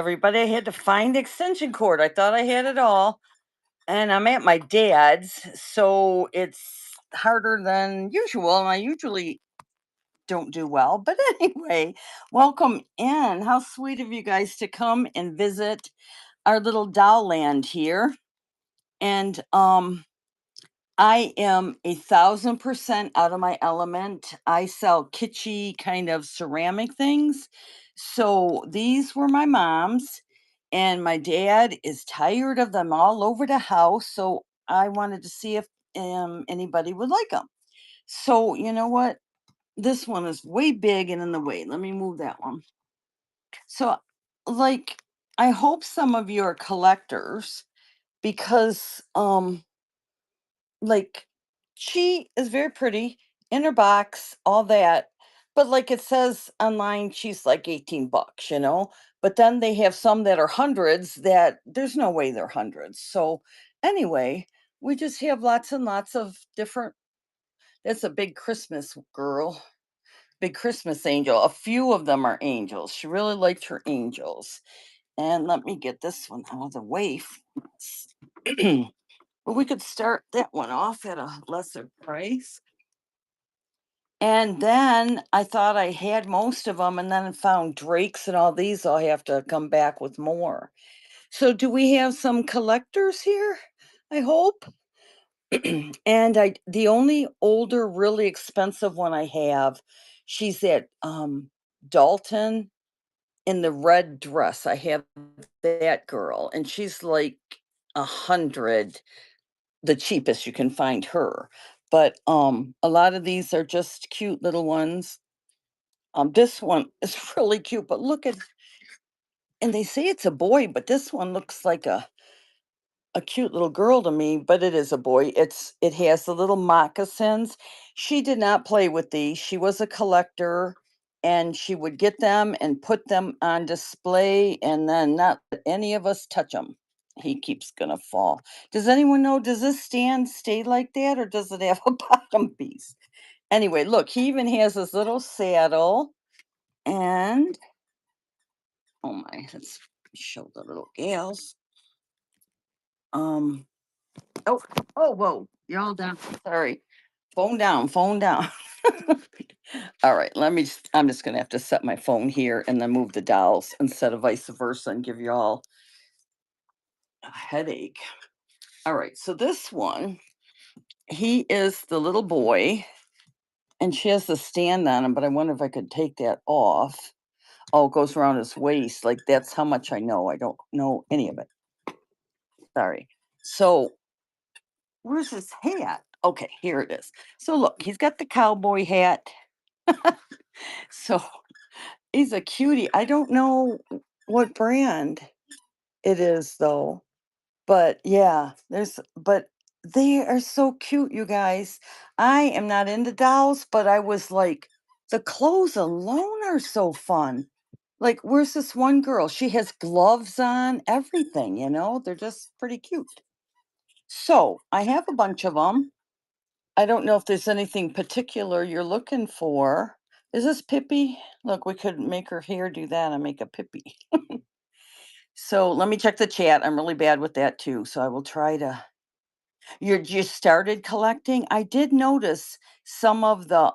everybody. I had to find the extension cord. I thought I had it all, and I'm at my dad's, so it's harder than usual. And I usually don't do well, but anyway, welcome in. How sweet of you guys to come and visit our little doll land here. And I am 1,000% out of my element. I sell kitschy kind of ceramic things. So these were my mom's, and my dad is tired of them all over the house. So I wanted to see if anybody would like them. So, you know what? This one is way big and in the way. Let me move that one. So, like, I hope some of you are collectors because like she is very pretty in her box, all that. But like it says online, she's like 18 bucks, you know. But then they have some that are hundreds that there's no way they're hundreds. So anyway, we just have lots and lots of different. That's a big Christmas girl, big Christmas angel. A few of them are angels. She really liked her angels. And let me get this one out of the way. But we could start that one off at a lesser price. And then I thought I had most of them, and then found Drakes and all these. I'll have to come back with more. So, do we have some collectors here? I hope. And the only older, really expensive one I have, she's at Dalton in the red dress. I have that girl, and she's like 100, the cheapest you can find her. But a lot of these are just cute little ones. This one is really cute, but look at, and they say it's a boy, but this one looks like a cute little girl to me, but it is a boy. It has the little moccasins. She did not play with these. She was a collector, and she would get them and put them on display and then not let any of us touch them. He keeps gonna fall. Does anyone know, does this stand stay like that or does it have a bottom piece? Anyway, look, he even has this little saddle and oh my, let's show the little gals. Um, oh, oh, whoa, you're all down. Sorry. Phone down, phone down. All right, I'm just gonna have to set my phone here and then move the dolls instead of vice versa and give you all a headache. All right, so this one, he is the little boy, and she has the stand on him, but I wonder if I could take that off. Oh, it goes around his waist. Like that's how much I know. I don't know any of it. Sorry. So where's his hat? Okay, here it is. So look, he's got the cowboy hat. So he's a cutie. I don't know what brand it is though. But yeah, but they are so cute, you guys. I am not into dolls, but I was like, the clothes alone are so fun. Like, where's this one girl? She has gloves on, everything, you know? They're just pretty cute. So I have a bunch of them. I don't know if there's anything particular you're looking for. Is this Pippi? Look, we could make her hair do that and make a Pippi. So let me check the chat. I'm really bad with that too. So I will try to. You just started collecting? I did notice some of the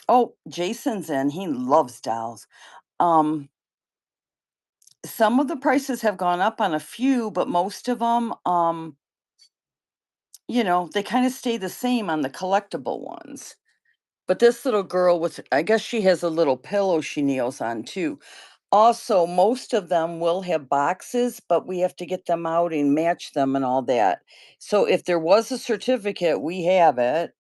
oh, Jason's in. He loves dolls. Um some of the prices have gone up on a few, but most of them they kind of stay the same on the collectible ones. But this little girl with, I guess she has a little pillow she kneels on too. Also, most of them will have boxes, but we have to get them out and match them and all that. So if there was a certificate, we have it.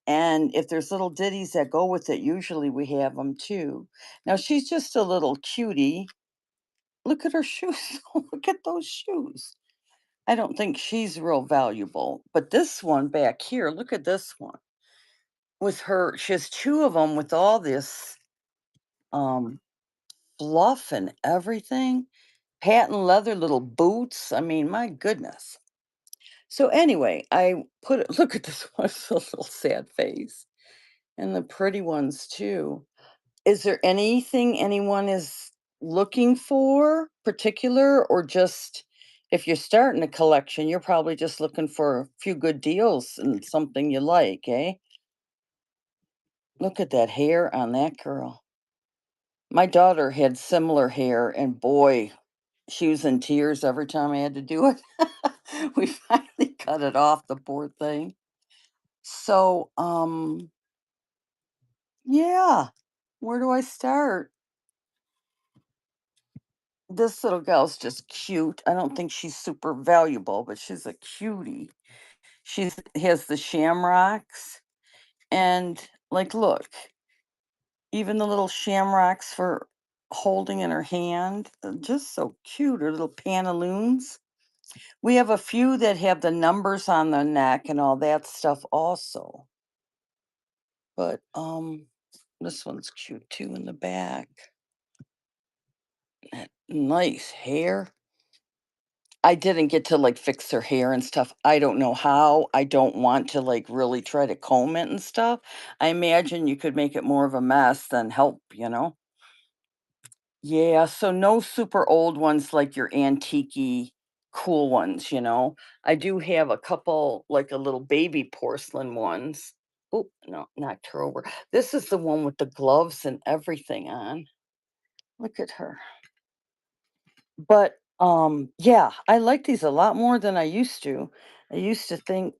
And if there's little ditties that go with it, usually we have them too. Now she's just a little cutie. Look at her shoes. Look at those shoes. I don't think she's real valuable. But this one back here, look at this one. With her, she has two of them with all this um fluff and everything. Patent leather little boots. I mean, my goodness. So anyway, I put it, look at this one, it's a little sad face. And the pretty ones too. Is there anything anyone is looking for particular, or just if you're starting a collection, you're probably just looking for a few good deals and something you like, eh? Look at that hair on that girl. My daughter had similar hair, and boy, she was in tears every time I had to do it. We finally cut it off, the poor thing. So, yeah, where do I start? This little girl's just cute. I don't think she's super valuable, but she's a cutie. She's has the shamrocks, and like, look, even the little shamrocks for holding in her hand, just so cute. Her little pantaloons. We have a few that have the numbers on the neck and all that stuff also. But this one's cute too in the back. That nice hair. I didn't get to like fix her hair and stuff. I don't know how. I don't want to like really try to comb it and stuff. I imagine you could make it more of a mess than help, you know? Yeah, so no super old ones like your antique cool ones, you know. I do have a couple, like a little baby porcelain ones. Oh, no, not her over. This is the one with the gloves and everything on. Look at her. But yeah, I like these a lot more than I used to. I used to think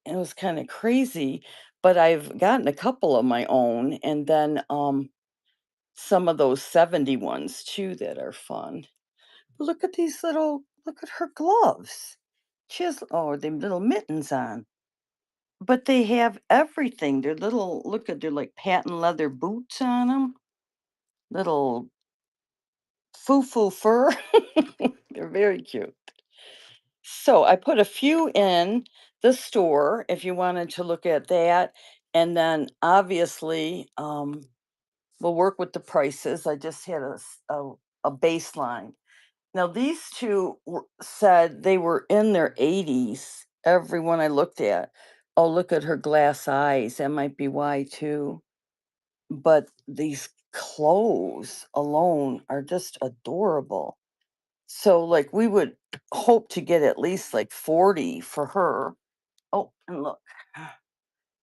it was kind of crazy, but I've gotten a couple of my own, and then some of those 70 ones too that are fun. Look at these little, look at her gloves. She has, oh, they little mittens on. But they have everything. They're little, look at, they're like patent leather boots on them. Little foo fur. They're very cute. So I put a few in the store if you wanted to look at that. And then obviously, we'll work with the prices. I just had a baseline. Now, these two said they were in their 80s, everyone I looked at. Oh, look at her glass eyes. That might be why, too. But these clothes alone are just adorable. So, like, we would hope to get at least like 40 for her. Oh, and look,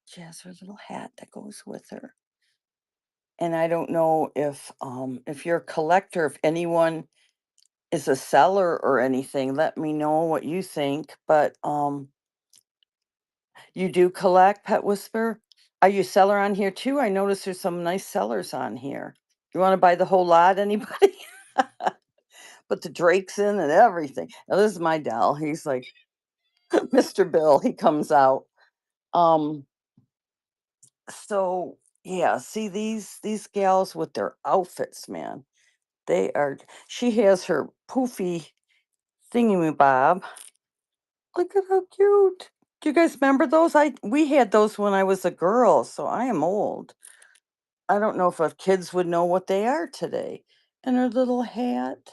she has her little hat that goes with her. And I don't know if you're a collector, if anyone is a seller or anything, let me know what you think. But you do collect Pet Whisper? Are you a seller on here too? I noticed there's some nice sellers on here. You want to buy the whole lot, anybody? Put the drakes in and everything. Now this is my doll. He's like Mr. Bill. He comes out. Um, so yeah, see these gals with their outfits, man. They are. She has her poofy thingy bob. Look at how cute. Do you guys remember those? We had those when I was a girl, so I am old. I don't know if kids would know what they are today. And her little hat,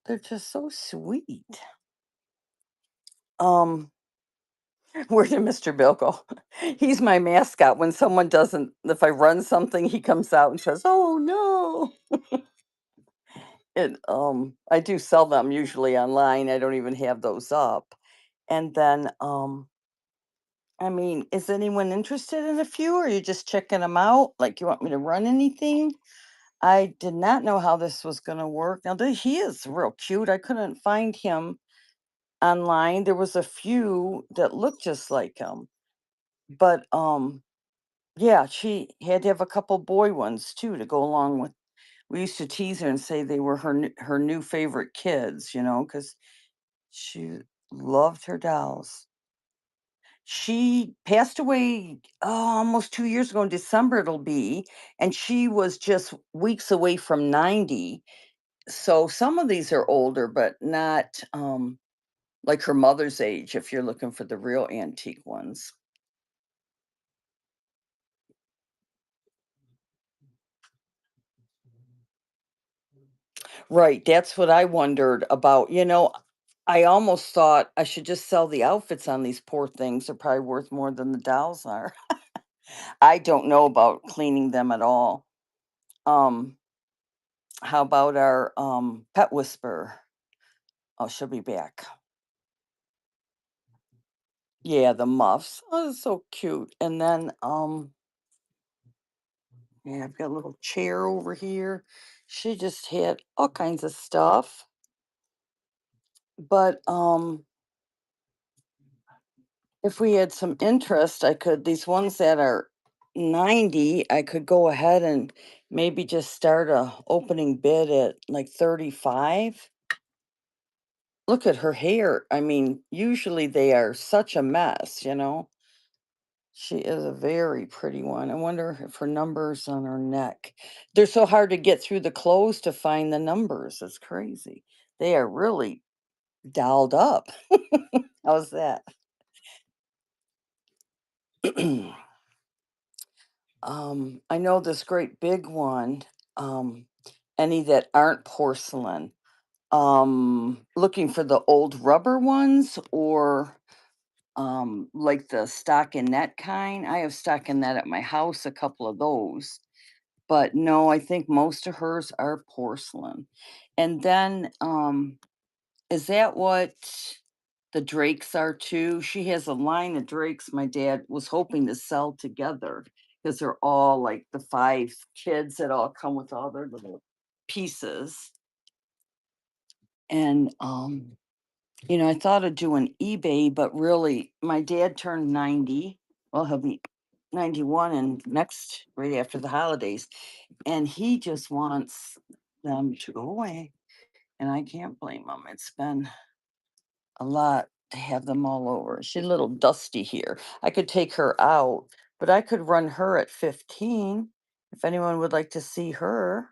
they're just so sweet. Um, where did Mr. Bill go? He's my mascot. When someone doesn't, if I run something, he comes out and says, "Oh no." I do sell them usually online. I don't even have those up. And then I mean, is anyone interested in a few, or are you just checking them out? Like, you want me to run anything? I did not know how this was going to work. Now, he is real cute. I couldn't find him online. There was a few that looked just like him, but yeah, she had to have a couple boy ones too to go along with. We used to tease her and say they were her new favorite kids, you know, because she loved her dolls. She passed away, almost 2 years ago in December it'll be, and she was just weeks away from 90. So some of these are older, but not, like her mother's age if you're looking for the real antique ones. Right, that's what I wondered about, I almost thought I should just sell the outfits on these poor things, they're probably worth more than the dolls are. I don't know about cleaning them at all. Um How about our pet whisperer? Oh, she'll be back. Yeah, the muffs. Oh, that's so cute. And then yeah, I've got a little chair over here. She just had all kinds of stuff. But if we had some interest, I could these ones that are 90, I could go ahead and maybe just start a opening bid at like 35. Look at her hair. I mean, usually they are such a mess, you know. She is a very pretty one. I wonder if her numbers on her neck. They're so hard to get through the clothes to find the numbers. It's crazy. They are really dolled up. How's that? I know this great big one. Um, any that aren't porcelain. Looking for the old rubber ones or like the stockinette kind. I have stockinette at my house, a couple of those. But no, I think most of hers are porcelain. And then, is that what the Drakes are too? She has a line of Drakes my dad was hoping to sell together because they're all like the 5 kids that all come with all their little pieces. And I thought of doing eBay, but really my dad turned 90. Well, he'll be 91 and next right after the holidays. And he just wants them to go away. And I can't blame him. It's been a lot to have them all over. She's a little dusty here. I could take her out, but I could run her at 15 if anyone would like to see her.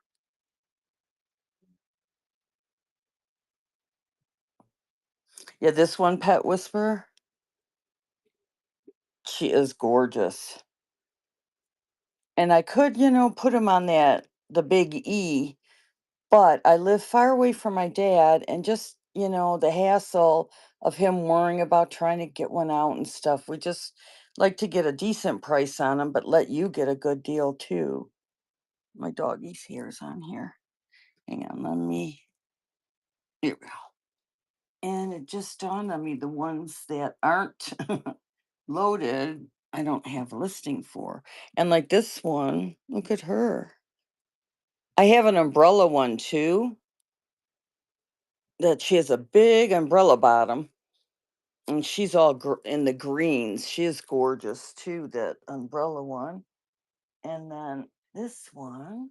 Yeah, this one, Pet Whisperer, she is gorgeous. And I could, put him on the big E, but I live far away from my dad and just, the hassle of him worrying about trying to get one out and stuff. We just like to get a decent price on them, but let you get a good deal too. My doggy's hair's on here. Hang on, let me. Here we go. And it just dawned on me the ones that aren't loaded, I don't have a listing for. And like this one, look at her. I have an umbrella one too, that she has a big umbrella bottom and she's all in the greens. She is gorgeous too, that umbrella one. And then this one,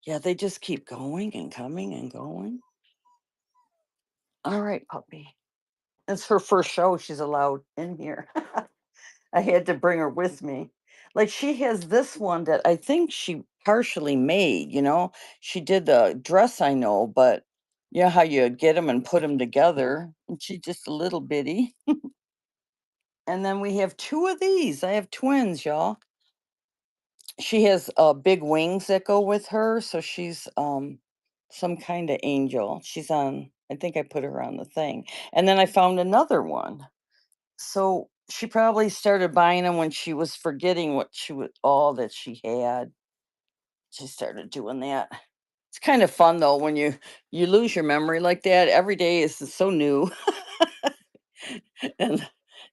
yeah, they just keep going and coming and going. All right, puppy. It's her first show she's allowed in here. I had to bring her with me. Like she has this one that I think she partially made, She did the dress, I know, but how you get them and put them together. And she's just a little bitty. And then we have 2 of these. I have twins, y'all. She has big wings that go with her, so she's some kind of angel. She's on. I think I put her on the thing. And then I found another one. So she probably started buying them when she was forgetting what she was all that she had. She started doing that. It's kind of fun though when you lose your memory like that. Every day is so new. And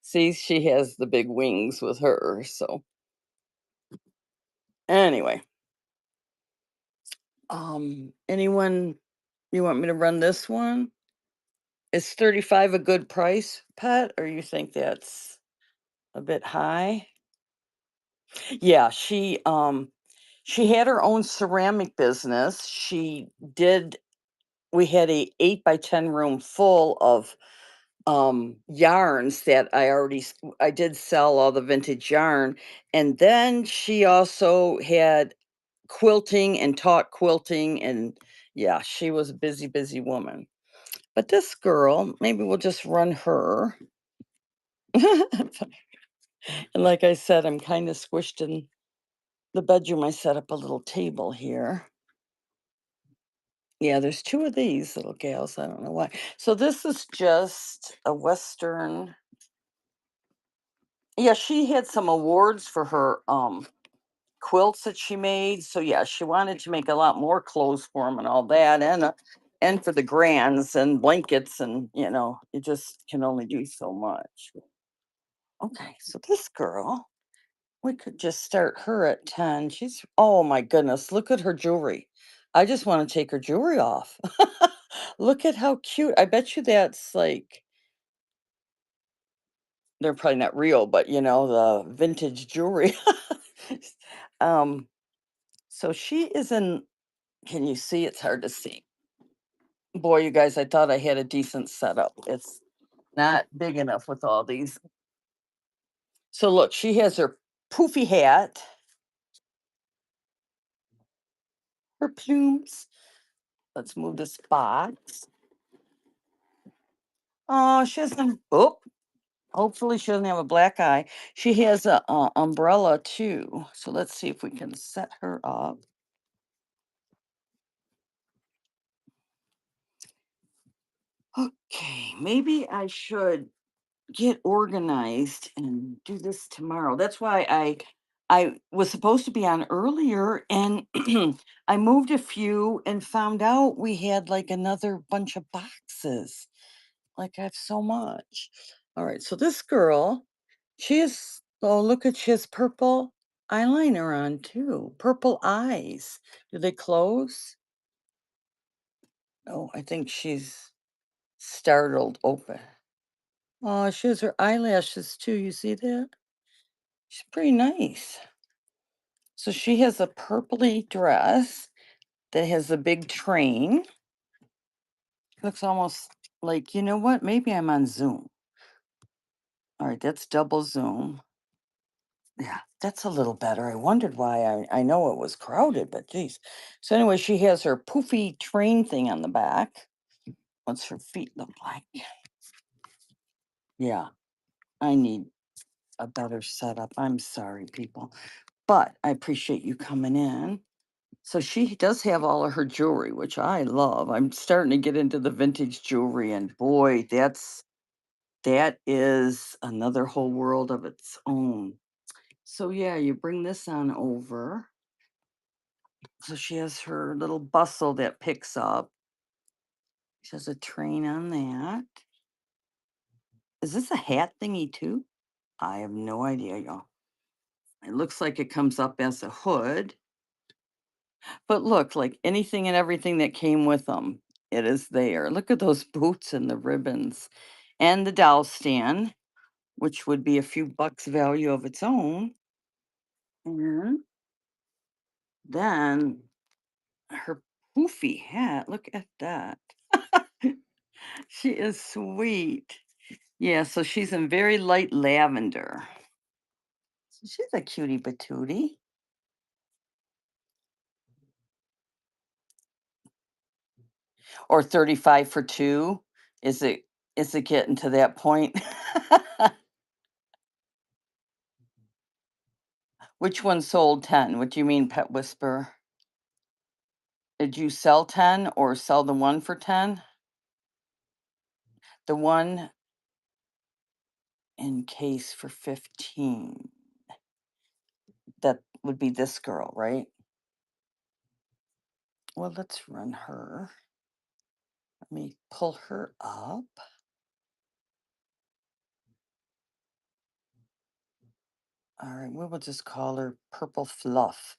see, she has the big wings with her. So anyway, anyone you want me to run this one? Is 35 a good price, Pat, or you think that's a bit high? Yeah, she had her own ceramic business. Did we had a 8 by 10 room full of yarns that I did sell all the vintage yarn. And then she also had quilting and taught quilting and yeah, she was a busy, busy woman. But this girl, maybe we'll just run her. And like I said, I'm kind of squished in the bedroom. I set up a little table here. Yeah, there's 2 of these little gals. I don't know why. So this is just a Western. Yeah, she had some awards for her quilts that she made. So yeah, she wanted to make a lot more clothes for him and all that, and for the grands and blankets, and you just can only do so much. Okay, so this girl, we could just start her at 10. Oh my goodness, look at her jewelry. I just want to take her jewelry off. Look at how cute. I bet you that's like, they're probably not real, but the vintage jewelry. um, so she is in, can you see? It's hard to see. Boy, you guys, I thought I had a decent setup. It's not big enough with all these. So look, she has her poofy hat, her plumes. Let's move this box. Oh, she doesn't. Oh, hopefully she doesn't have a black eye. She has a umbrella too. So let's see if we can set her up. Okay, maybe I should get organized and do this tomorrow. That's why I was supposed to be on earlier, and I moved a few and found out we had like another bunch of boxes. Like I have so much. All right, so this girl, oh look at, she has purple eyeliner on too. Purple eyes. Do they close? Oh, I think she's startled open. Oh, she has her eyelashes too. You see that? She's pretty nice. So she has a purpley dress that has a big train. Looks almost like, you know what? Maybe I'm on Zoom. All right, that's double Zoom. Yeah, that's a little better. I wondered why. I know it was crowded, but geez. So anyway, she has her poofy train thing on the back. What's her feet look like? Yeah, I need a better setup. I'm sorry, people, but I appreciate you coming in. So she does have all of her jewelry, which I love. I'm starting to get into the vintage jewelry, and boy, that is another whole world of its own. So yeah, you bring this on over. So she has her little bustle that picks up. She has a train on that. Is this a hat thingy too? I have no idea, y'all. It looks like it comes up as a hood. But look, like anything and everything that came with them, it is there. Look at those boots and the ribbons and the doll stand, which would be a few bucks value of its own. And then her poofy hat. Look at that. She is sweet. Yeah, so she's in very light lavender. So she's a cutie patootie. Or 35 for two. Is it getting to that point? Which one sold 10? What do you mean, Pet Whisper? Did you sell 10 or sell the one for 10? The one in case for 15. That would be this girl, right? Well, let's run her. Let me pull her up. All right, we will just call her Purple Fluff.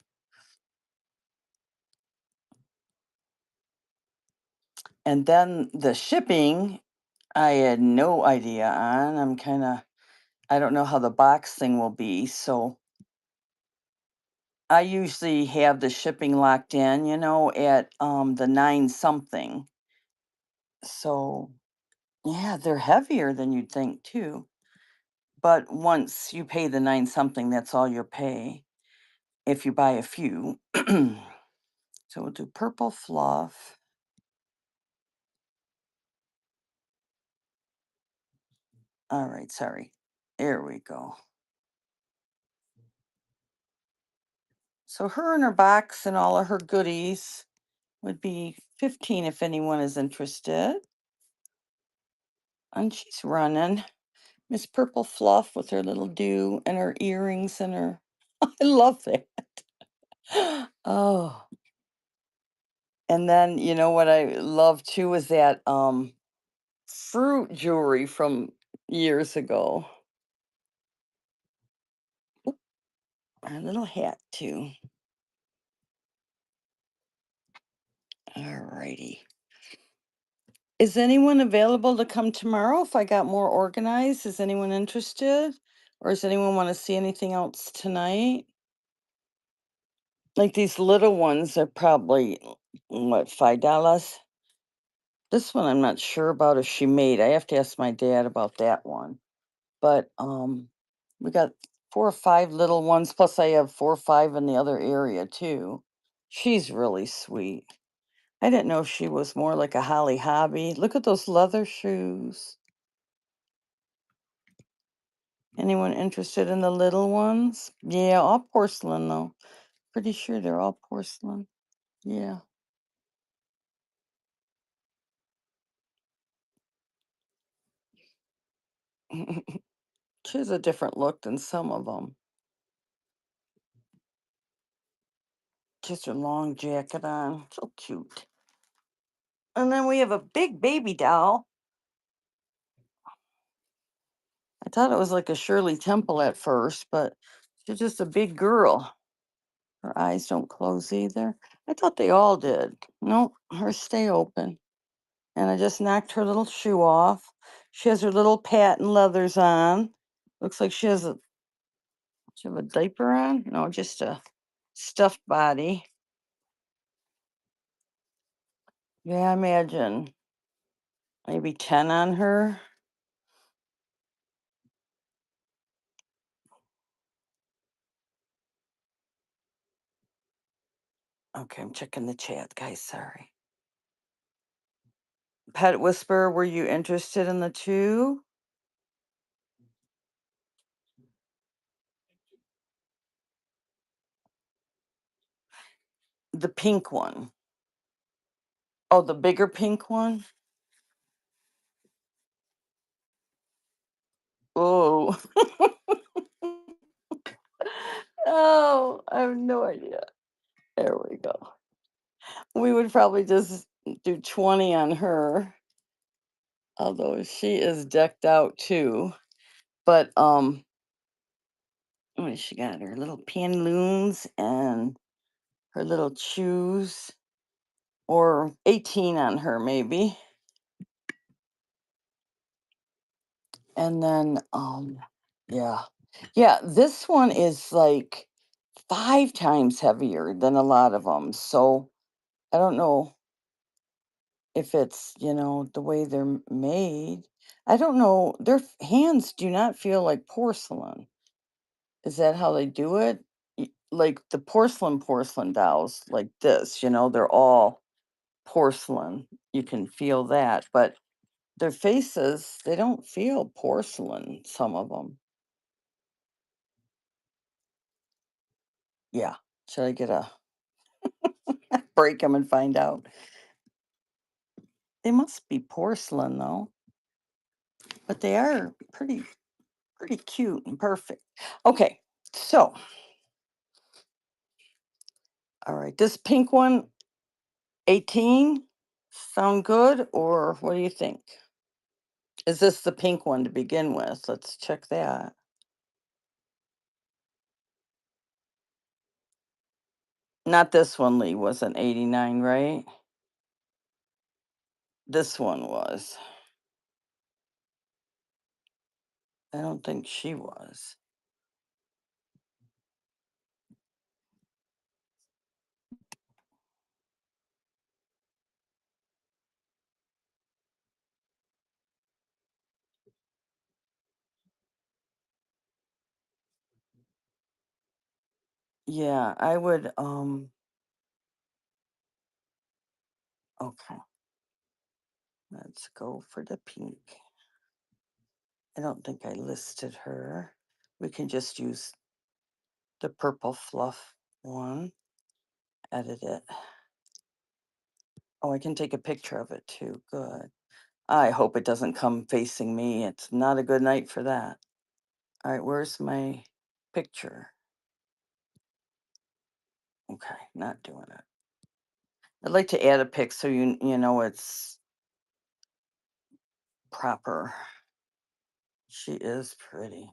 And then the shipping, I had no idea on. I don't know how the box thing will be. So I usually have the shipping locked in, at the 9 something. So yeah, they're heavier than you'd think too. But once you pay the 9 something, that's all you pay if you buy a few. So we'll do Purple Fluff. All right, sorry. There we go. So her and her box and all of her goodies would be 15 if anyone is interested. And she's running. Miss Purple Fluff with her little dew and her earrings and her. I love that. Oh, and then you know what I love too is that fruit jewelry from years ago. A little hat too. All righty. Is anyone available to come tomorrow if I got more organized? Is anyone interested? Or does anyone want to see anything else tonight? Like these little ones are probably what, $5? This one I'm not sure about if she made. I have to ask my dad about that one. But we got 4 or 5 little ones, plus I have 4 or 5 in the other area too. She's really sweet. I didn't know she was more like a Holly Hobby. Look at those leather shoes. Anyone interested in the little ones? Yeah, all porcelain though. Pretty sure they're all porcelain. Yeah. She has a different look than some of them. Just her long jacket on. So cute. And then we have a big baby doll. I thought it was like a Shirley Temple at first, but she's just a big girl. Her eyes don't close either. I thought they all did. Nope, hers stay open. And I just knocked her little shoe off. She has her little patent leathers on. Looks like she have a diaper on. No, just a stuffed body. Yeah, I imagine maybe 10 on her. Okay, I'm checking the chat, guys. Sorry. Pet Whisperer, were you interested in the two? The pink one. Oh, the bigger pink one? Oh. Oh, I have no idea. There we go. We would probably just do 20 on her, although she is decked out too. But what she got? Her little pantaloons and her little shoes, or 18 on her maybe. And then yeah. Yeah, this one is like 5 times heavier than a lot of them. So I don't know if it's, the way they're made. I don't know. Their hands do not feel like porcelain. Is that how they do it? Like the porcelain dolls like this, they're all porcelain. You can feel that, but their faces, they don't feel porcelain, some of them. Yeah. Should I get a break them and find out? They must be porcelain though, but they are pretty cute and perfect. Okay. So, all right, this pink one, 18, sound good, or what do you think? Is this the pink one to begin with? Let's check that. Not this one, Lee, was an 89, right? This one was. I don't think she was. Yeah, I would, okay, let's go for the pink. I don't think I listed her. We can just use the purple fluff one, edit it. Oh, I can take a picture of it too. Good. I hope it doesn't come facing me. It's not a good night for that. All right, where's my picture? Okay, not doing it. I'd like to add a pic so you know it's proper. She is pretty.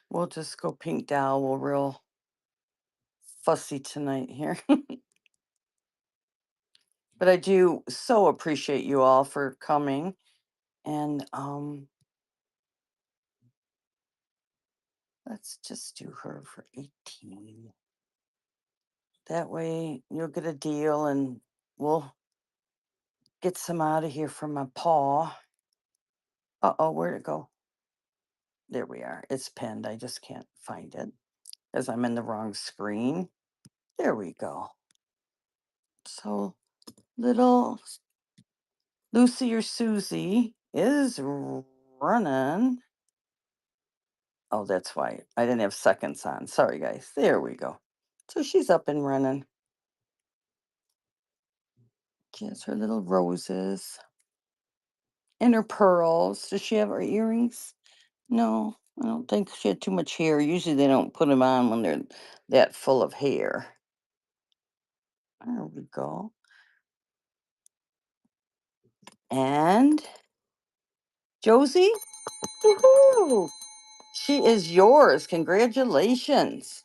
We'll just go pink doll. We're real fussy tonight here. But I do so appreciate you all for coming. And let's just do her for 18. That way you'll get a deal and we'll get some out of here from my paw. Uh-oh, where'd it go? There we are. It's pinned. I just can't find it as I'm in the wrong screen. There we go. So little Lucy or Susie is running. Oh, that's why I didn't have seconds on. Sorry, guys. There we go. So she's up and running. She has her little roses and her pearls. Does she have her earrings? No, I don't think she had too much hair. Usually they don't put them on when they're that full of hair. There we go. And Josie, woohoo! She is yours. Congratulations.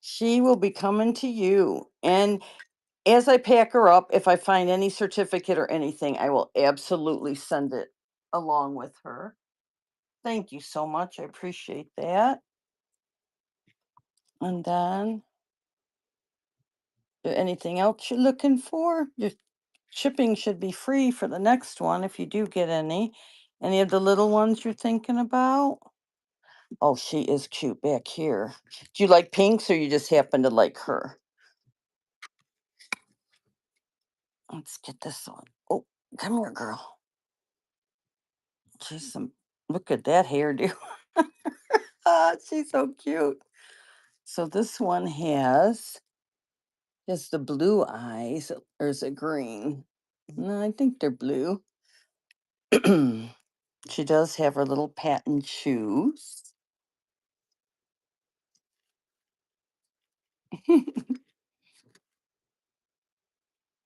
She will be coming to you. And as I pack her up, if I find any certificate or anything, I will absolutely send it along with her. Thank you so much. I appreciate that. And then, anything else you're looking for? Your shipping should be free for the next one if you do get any. Any of the little ones you're thinking about? Oh, she is cute back here. Do you like pinks or you just happen to like her? Let's get this one. Oh, come here, girl. She's some, look at that hairdo. Ah, she's so cute. So this one has the blue eyes, or is it green? No, I think they're blue. She does have her little patent shoes.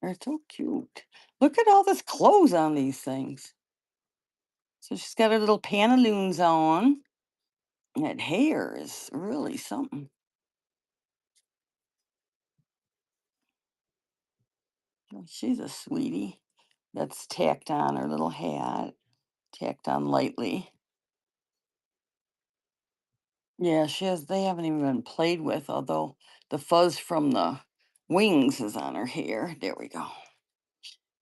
They're so cute. Look at all this clothes on these things. So she's got her little pantaloons on. That hair is really something. Oh, she's a sweetie. That's tacked on her little hat, tacked on lightly. Yeah, she has. They haven't even been played with, although the fuzz from the wings is on her hair. There we go.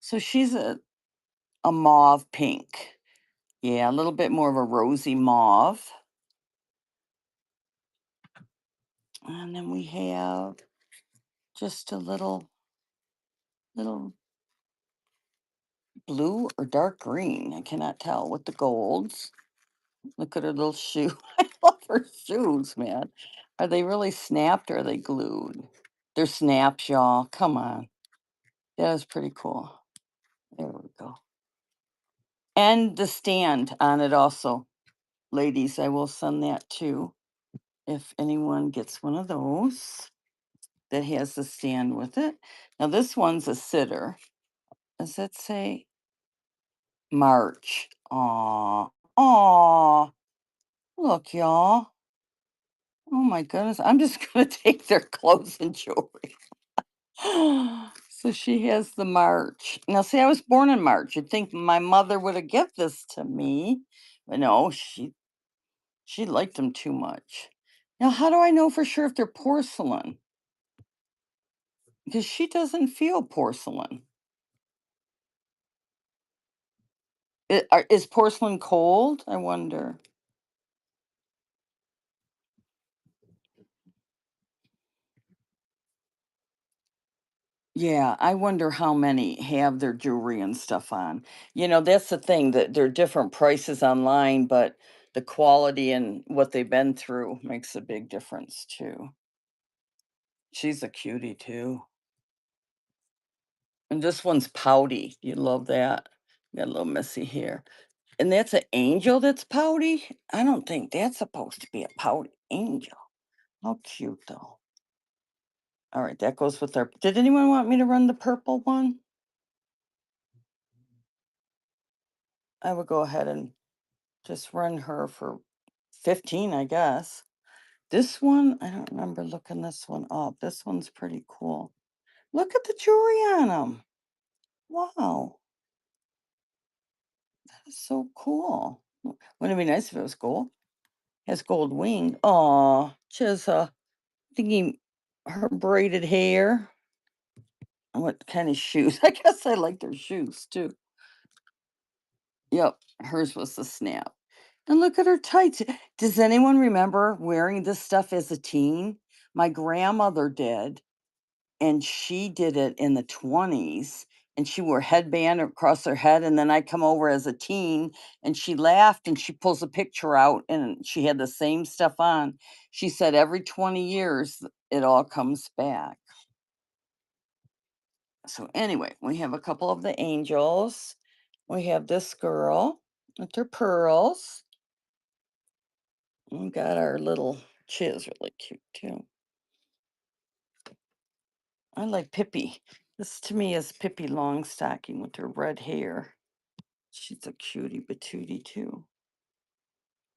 So she's a mauve pink. Yeah, a little bit more of a rosy mauve. And then we have just a little blue or dark green. I cannot tell with the golds. Look at her little shoe. I love her shoes, man. Are they really snapped or are they glued? They're snaps, y'all. Come on. That is pretty cool. There we go. And the stand on it also. Ladies, I will send that too. If anyone gets one of those that has the stand with it. Now this one's a sitter. Does it say March? Aw. Aw. Look, y'all. Oh my goodness. I'm just gonna take their clothes and jewelry. So she has the March. Now see, I was born in March. You'd think my mother would have given this to me. But no, she liked them too much. Now, how do I know for sure if they're porcelain? Because she doesn't feel porcelain. Is porcelain cold? I wonder. Yeah, I wonder how many have their jewelry and stuff on. That's the thing that there are different prices online, but the quality and what they've been through makes a big difference too. She's a cutie too. And this one's pouty. You love that. Got a little messy hair. And that's an angel that's pouty? I don't think that's supposed to be a pouty angel. How cute though. All right, that goes with our. Did anyone want me to run the purple one? I would go ahead and just run her for 15, I guess. This one, I don't remember looking this one up. This one's pretty cool. Look at the jewelry on them. Wow, that's so cool. Wouldn't it be nice if it was gold? Has gold wing. Oh, she has thinking her braided hair. What kind of shoes? I guess I like their shoes too. Yep, hers was the snap. And look at her tights. Does anyone remember wearing this stuff as a teen? My grandmother did, and she did it in the 20s. And she wore a headband across her head. And then I come over as a teen and she laughed and she pulls a picture out and she had the same stuff on. She said every 20 years it all comes back. So anyway, we have a couple of the angels. We have this girl with her pearls. We got our little, she is really cute too. I like Pippi. This to me is Pippi Longstocking with her red hair. She's a cutie patootie too.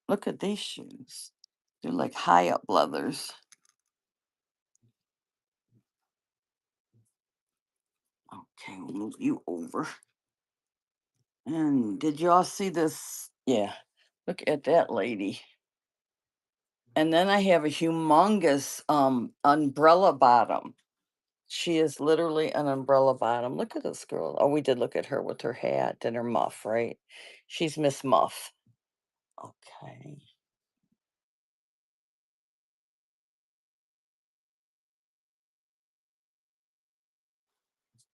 Look at these shoes. They're like high up leathers. Okay, we'll move you over. And did y'all see this? Yeah, look at that lady. And then I have a humongous umbrella bottom. She is literally an umbrella bottom. Look at this girl. Oh, we did look at her with her hat and her muff, right? She's Miss Muff. Okay.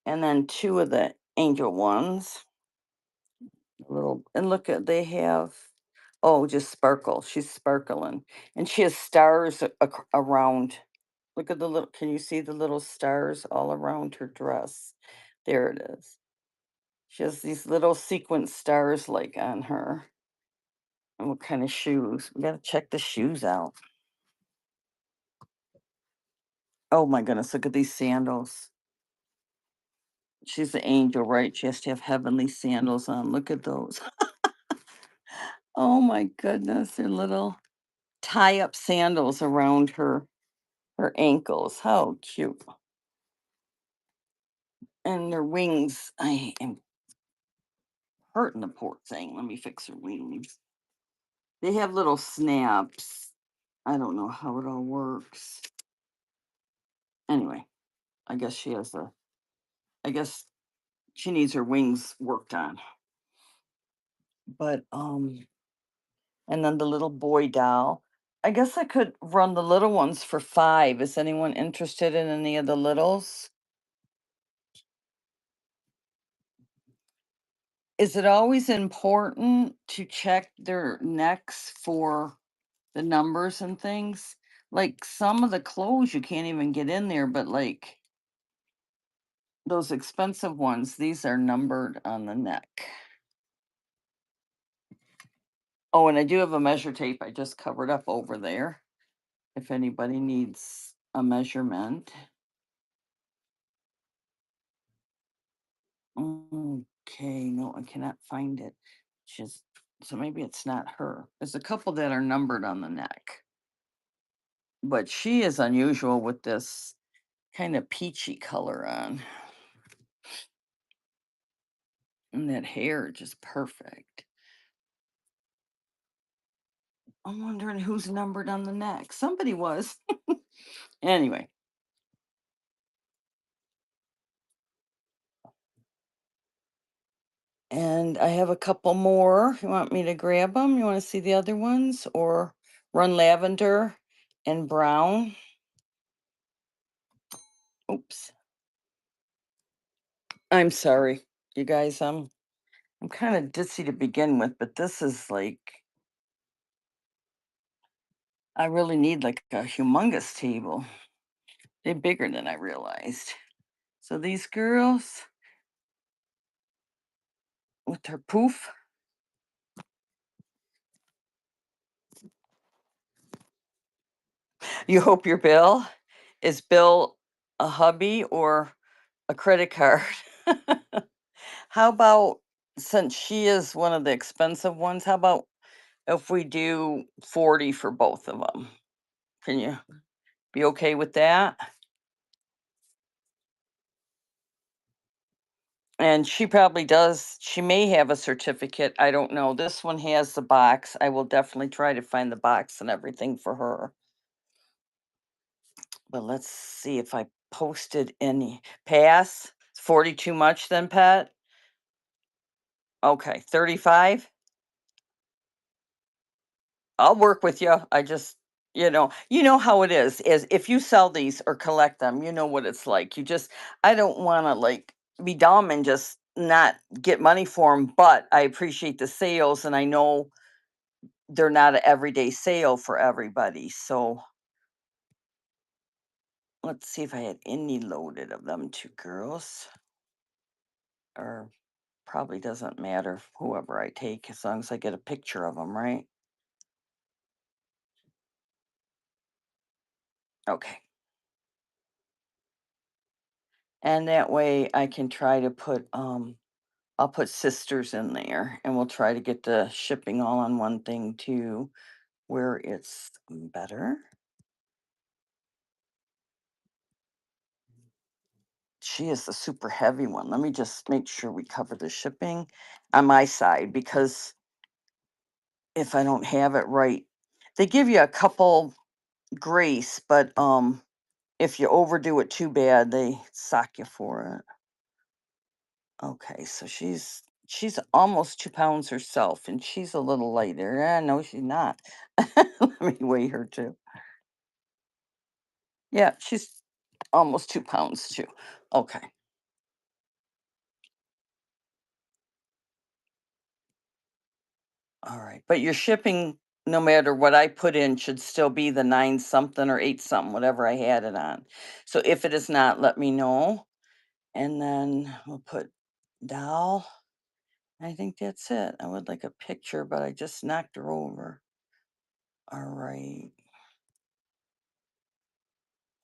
And then two of the angel ones. Little and look at they have oh just sparkle. She's sparkling. And she has stars around. Look at the little can you see the little stars all around her dress? There it is. She has these little sequin stars like on her. And what kind of shoes? We gotta check the shoes out. Oh my goodness, look at these sandals. She's the angel, right? She has to have heavenly sandals on. Look at those. Oh my goodness, they're little tie-up sandals around her ankles. How cute. And their wings. I am hurting the poor thing. Let me fix her wings. They have little snaps. I don't know how it all works. Anyway, I guess she has a I guess she needs her wings worked on. But and then the little boy doll. I guess I could run the little ones for 5. Is anyone interested in any of the littles? Is it always important to check their necks for the numbers and things? Like some of the clothes you can't even get in there, but like those expensive ones, these are numbered on the neck. Oh, and I do have a measure tape I just covered up over there if anybody needs a measurement. Okay, no, I cannot find it. She's so maybe it's not her. There's a couple that are numbered on the neck. But she is unusual with this kind of peachy color on. And that hair just perfect. I'm wondering who's numbered on the neck. Somebody was. Anyway, and I have a couple more. You want me to grab them? You want to see the other ones or run lavender and brown? Oops. I'm sorry, you guys. I'm kind of ditzy to begin with, but this is like I really need like a humongous table. They're bigger than I realized. So these girls with her poof. You hope your bill is Bill a hubby or a credit card? How about, since she is one of the expensive ones, how about if we do 40 for both of them? Can you be okay with that? And she probably does. She may have a certificate. I don't know. This one has the box. I will definitely try to find the box and everything for her. But let's see if I posted any. Pass. Is 40 too much then, Pat? Okay, 35. I'll work with you. I just, you know how it is if you sell these or collect them, you know what it's like. I don't want to like be dumb and just not get money for them, but I appreciate the sales and I know they're not an everyday sale for everybody. So let's see if I had any loaded of them two girls, or probably doesn't matter whoever I take as long as I get a picture of them, right? Okay. And that way I can try to put I'll put sisters in there and we'll try to get the shipping all on one thing too, where it's better. She is the super heavy one. Let me just make sure we cover the shipping on my side, because if I don't have it right, they give you a couple grace, but if you overdo it too bad, they sock you for it. Okay, so she's almost 2 pounds herself, and she's a little lighter. No, she's not. Let me weigh her too. Yeah, she's almost 2 pounds too. Okay, all right. But your shipping, no matter what I put in, should still be the 9 something or 8 something, whatever I had it on. So if it is not, let me know. And then we'll put doll. I think that's it. I would like a picture, but I just knocked her over. All right.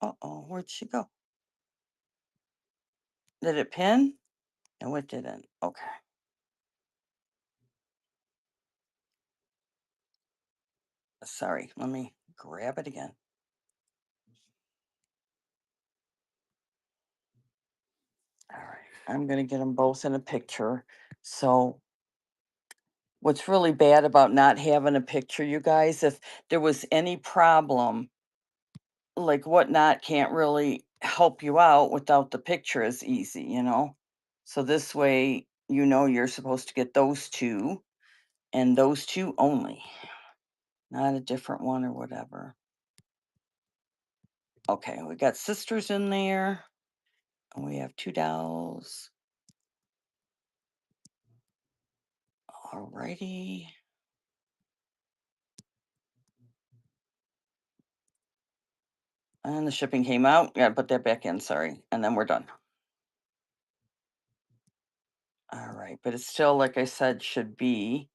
Uh-oh, where'd she go? Did it pin? No, it didn't. Okay. Sorry. Let me grab it again. All right. I'm going to get them both in a picture. So, what's really bad about not having a picture, you guys, if there was any problem, like Whatnot can't really help you out without the picture as easy. So, this way, you're supposed to get those two and those two only, not a different one or whatever. Okay. We got sisters in there. And we have two dolls. Alrighty. And the shipping came out. Yeah, put that back in, sorry. And then we're done. All right. But it's still, like I said, should be.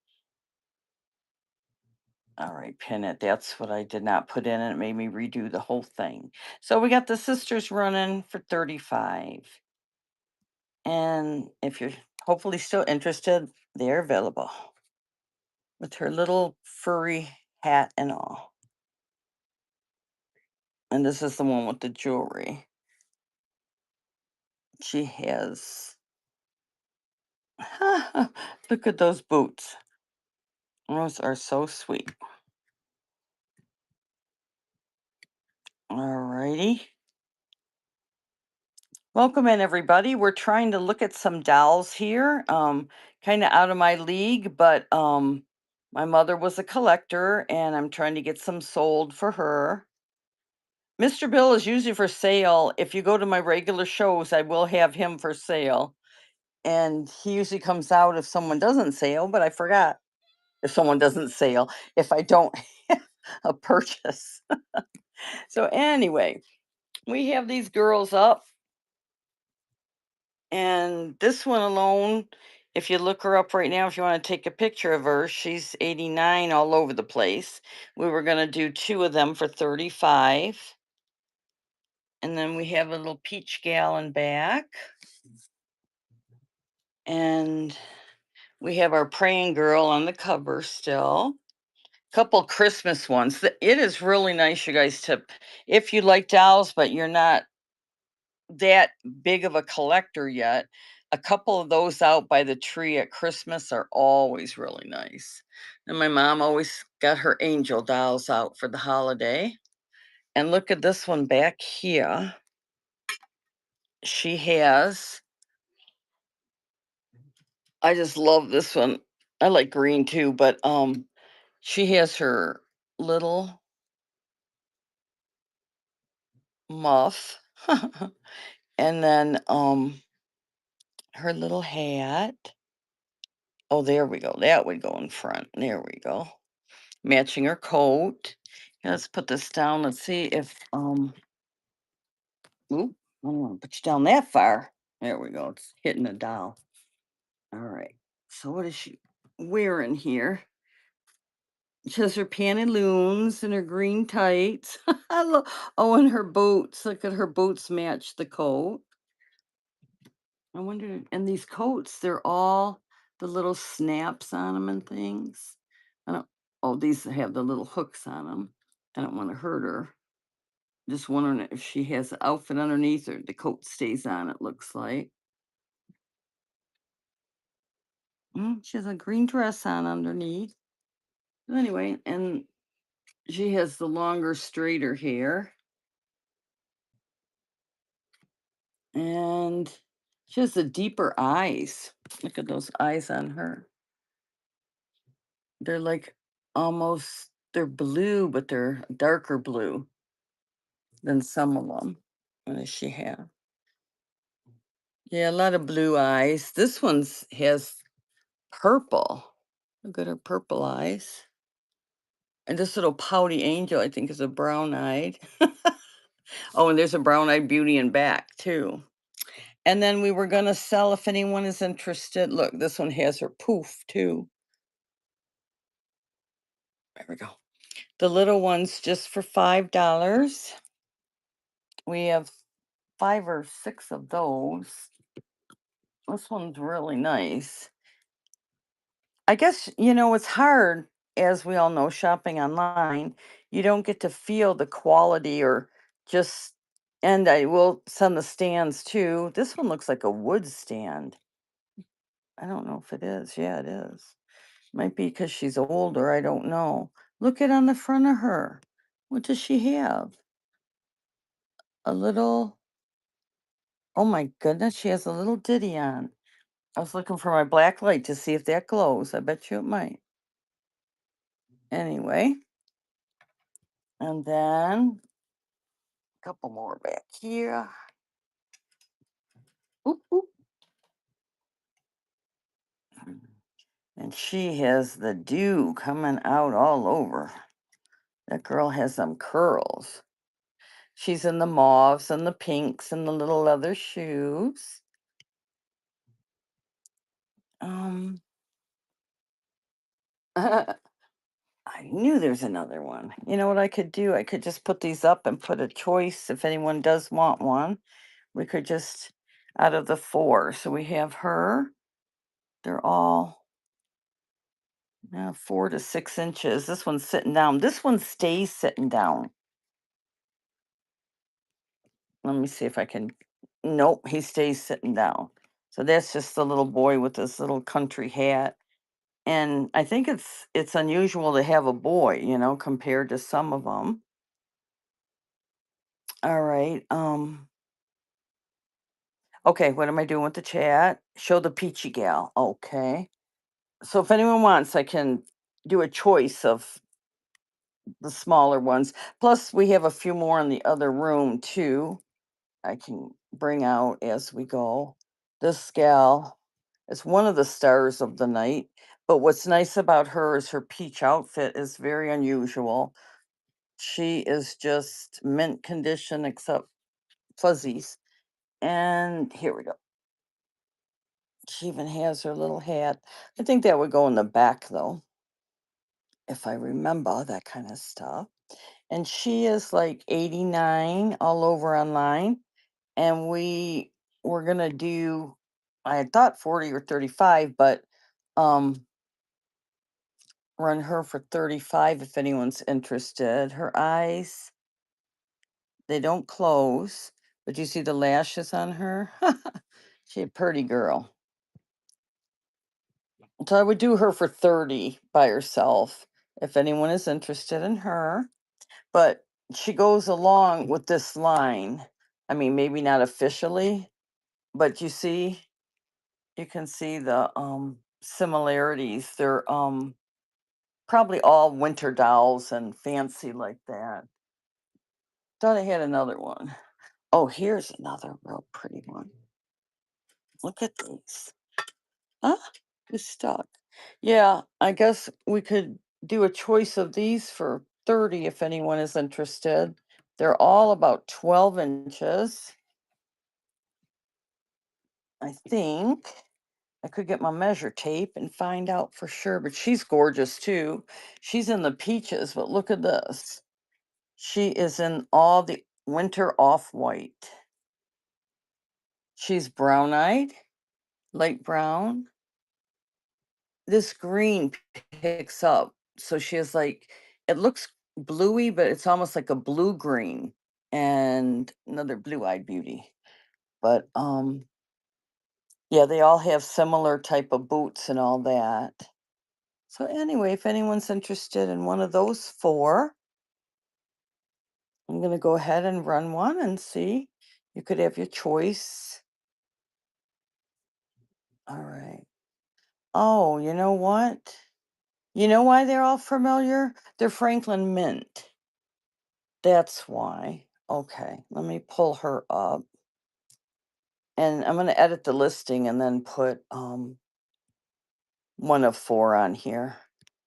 All right, pin it. That's what I did not put in. And it made me redo the whole thing. So we got the sisters running for 35. And if you're hopefully still interested, they're available with her little furry hat and all. And this is the one with the jewelry. She has. Look at those boots. Those are so sweet. Alrighty. Welcome in, everybody. We're trying to look at some dolls here. Kind of out of my league, but my mother was a collector and I'm trying to get some sold for her. Mr. Bill is usually for sale. If you go to my regular shows, I will have him for sale. And he usually comes out if someone doesn't sale, but I forgot if someone doesn't sale, if I don't have a purchase. So anyway, we have these girls up, and this one alone If you look her up right now, if you want to take a picture of her, she's 89 all over the place. We were going to do two of them for 35. And then we have a little peach gal in back. And we have our praying girl on the cover still. Couple Christmas ones. It is really nice, you guys, to if you like dolls, but you're not that big of a collector yet, a couple of those out by the tree at Christmas are always really nice. And my mom always got her angel dolls out for the holiday. And look at this one back here. She has, I just love this one. I like green too, but she has her little muff and then her little hat. Oh, there we go. That would go in front. There we go. Matching her coat. Yeah, let's put this down. Let's see if oop, I don't want to put you down that far. There we go. It's hitting the doll. All right. So what is she wearing here? She has her pantaloons and her green tights. Oh, and her boots. Look at her boots match the coat. I wonder, and these coats, they're all the little snaps on them and things. I don't, oh, these have the little hooks on them. I don't want to hurt her. Just wondering if she has an outfit underneath or the coat stays on, it looks like. She has a green dress on underneath. But anyway, and she has the longer, straighter hair. And she has the deeper eyes. Look at those eyes on her. They're like almost, they're blue, but they're darker blue than some of them. What does she have? Yeah, a lot of blue eyes. This one's has purple. Look at her purple eyes. And this little pouty angel, I think, is a brown eyed. Oh, and there's a brown eyed beauty in back, too. And then we were going to sell if anyone is interested. Look, this one has her poof, too. There we go. The little one's just for $5. We have 5 or 6 of those. This one's really nice. I guess, it's hard, as we all know, shopping online. You don't get to feel the quality or just, and I will send the stands too. This one looks like a wood stand. I don't know if it is. Yeah, it is. Might be because she's older. I don't know. Look at on the front of her. What does she have? A little, oh my goodness, she has a little ditty on. I was looking for my black light to see if that glows. I bet you it might. Anyway, and then a couple more back here. Oop, oop. And she has the dew coming out all over. That girl has some curls. She's in the mauves and the pinks and the little leather shoes. I knew there's another one. You know what I could do? I could just put these up and put a choice if anyone does want one. We could just, out of the 4. So we have her. They're all 4 to 6 inches. This one's sitting down. This one stays sitting down. Let me see if I can. Nope, he stays sitting down. So that's just the little boy with this little country hat. And I think it's unusual to have a boy, compared to some of them. All right. Okay, what am I doing with the chat? Show the peachy gal. Okay. So if anyone wants, I can do a choice of the smaller ones. Plus, we have a few more in the other room too. I can bring out as we go. This gal is one of the stars of the night. But what's nice about her is her peach outfit is very unusual. She is just mint condition except fuzzies. And here we go. She even has her little hat. I think that would go in the back though, if I remember that kind of stuff. And she is like 89 all over online. And we were gonna do, I had thought 40 or 35, but um run her for 35 if anyone's interested. Her eyes, they don't close, but you see the lashes on her? She a pretty girl. So I would do her for 30 by herself if anyone is interested in her. But she goes along with this line. I mean, maybe not officially, but you can see the similarities. They're probably all winter dolls and fancy like that. Thought I had another one. Oh, here's another real pretty one. Look at these. Huh? It's stuck. Yeah, I guess we could do a choice of these for 30 if anyone is interested. They're all about 12 inches. I think I could get my measure tape and find out for sure, but she's gorgeous too. She's in the peaches, but look at this. She is in all the winter off-white. She's brown-eyed, light brown. This green picks up. So she has like, it looks bluey, but it's almost like a blue green and another blue-eyed beauty. But yeah, they all have similar type of boots and all that. So anyway, if anyone's interested in one of those four, I'm going to go ahead and run one and see. You could have your choice. All right. Oh, you know what? You know why they're all familiar? They're Franklin Mint. That's why. Okay, let me pull her up. And I'm going to edit the listing and then put one of four on here.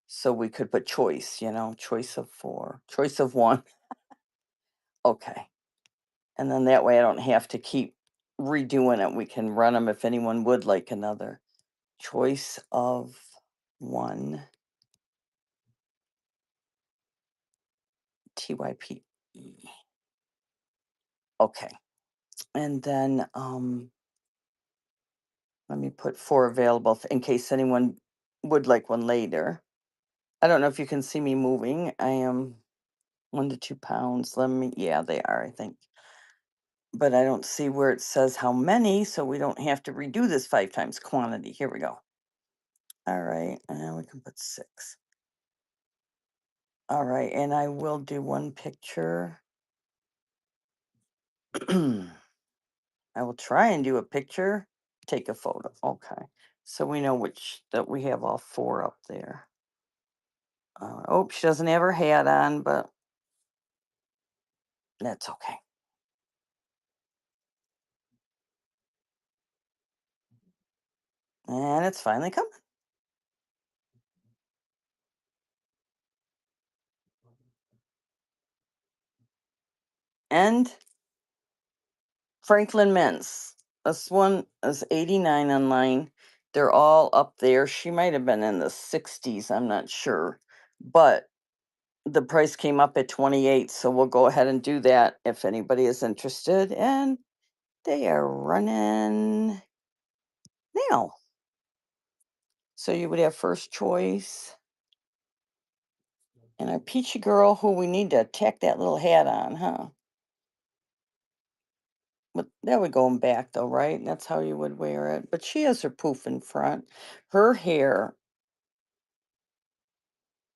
So we could put choice, choice of four, choice of one. Okay. And then that way I don't have to keep redoing it. We can run them if anyone would like another. Choice of one. TYP. Okay. And then let me put four available in case anyone would like one later. I don't know if you can see me moving. I am 1 to 2 pounds. Yeah, they are, I think. But I don't see where it says how many, so we don't have to redo this 5 times quantity. Here we go. All right, and now we can put 6. All right, and I will do one picture. I will try and do a picture, take a photo. Okay, so we know that we have all four up there. Oh, she doesn't have her hat on, but that's okay. And it's finally coming. And Franklin Men's. This one is 89 online. They're all up there. She might have been in the 60s, I'm not sure. But the price came up at 28, so we'll go ahead and do that if anybody is interested. And they are running now. So you would have first choice. And our peachy girl who we need to tack that little hat on, huh? But that would go in back though, right? That's how you would wear it. But she has her poof in front. Her hair,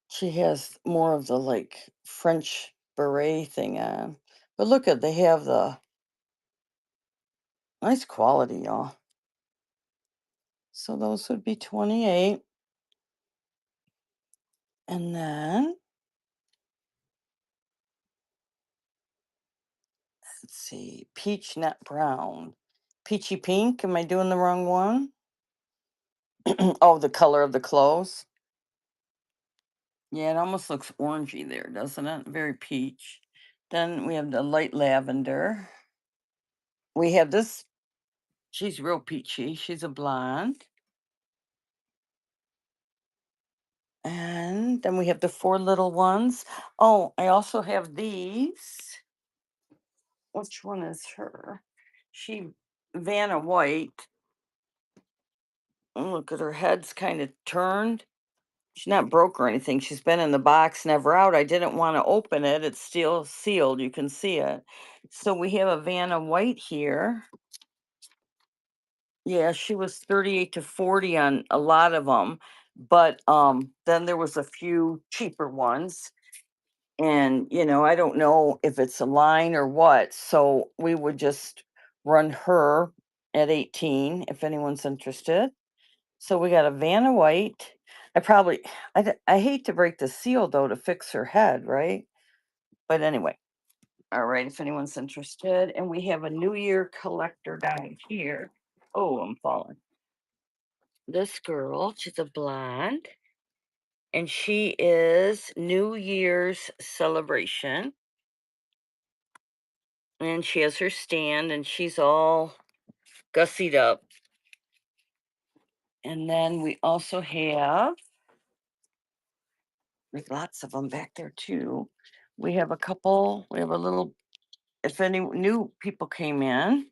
she has more of the like French beret thing on. But look at, they have the nice quality, y'all. So those would be 28. And then, let's see, peach nut brown. Peachy pink, am I doing the wrong one? Oh, the color of the clothes. Yeah, it almost looks orangey there, doesn't it? Very peach. Then we have the light lavender. We have this She's real peachy. She's a blonde. And then we have the four little ones. Oh, I also have these. Which one is her? She, Vanna White. Oh, look at her head's kind of turned. She's not broke or anything. She's been in the box, never out. I didn't want to open it. It's still sealed. You can see it. So we have a Vanna White here. Yeah, she was 38 to 40 on a lot of them, but then there was a few cheaper ones. And I don't know if it's a line or what, so we would just run her at 18 if anyone's interested. So we got a Vanna White. I probably I hate to break the seal though to fix her head, right? But anyway, all right, if anyone's interested. And we have a New Year collector down here. Oh, I'm falling. This girl, she's a blonde, and she is New Year's celebration. And she has her stand, and she's all gussied up. And then we also have, there's lots of them back there too. We have a couple, we have a little, if any new people came in,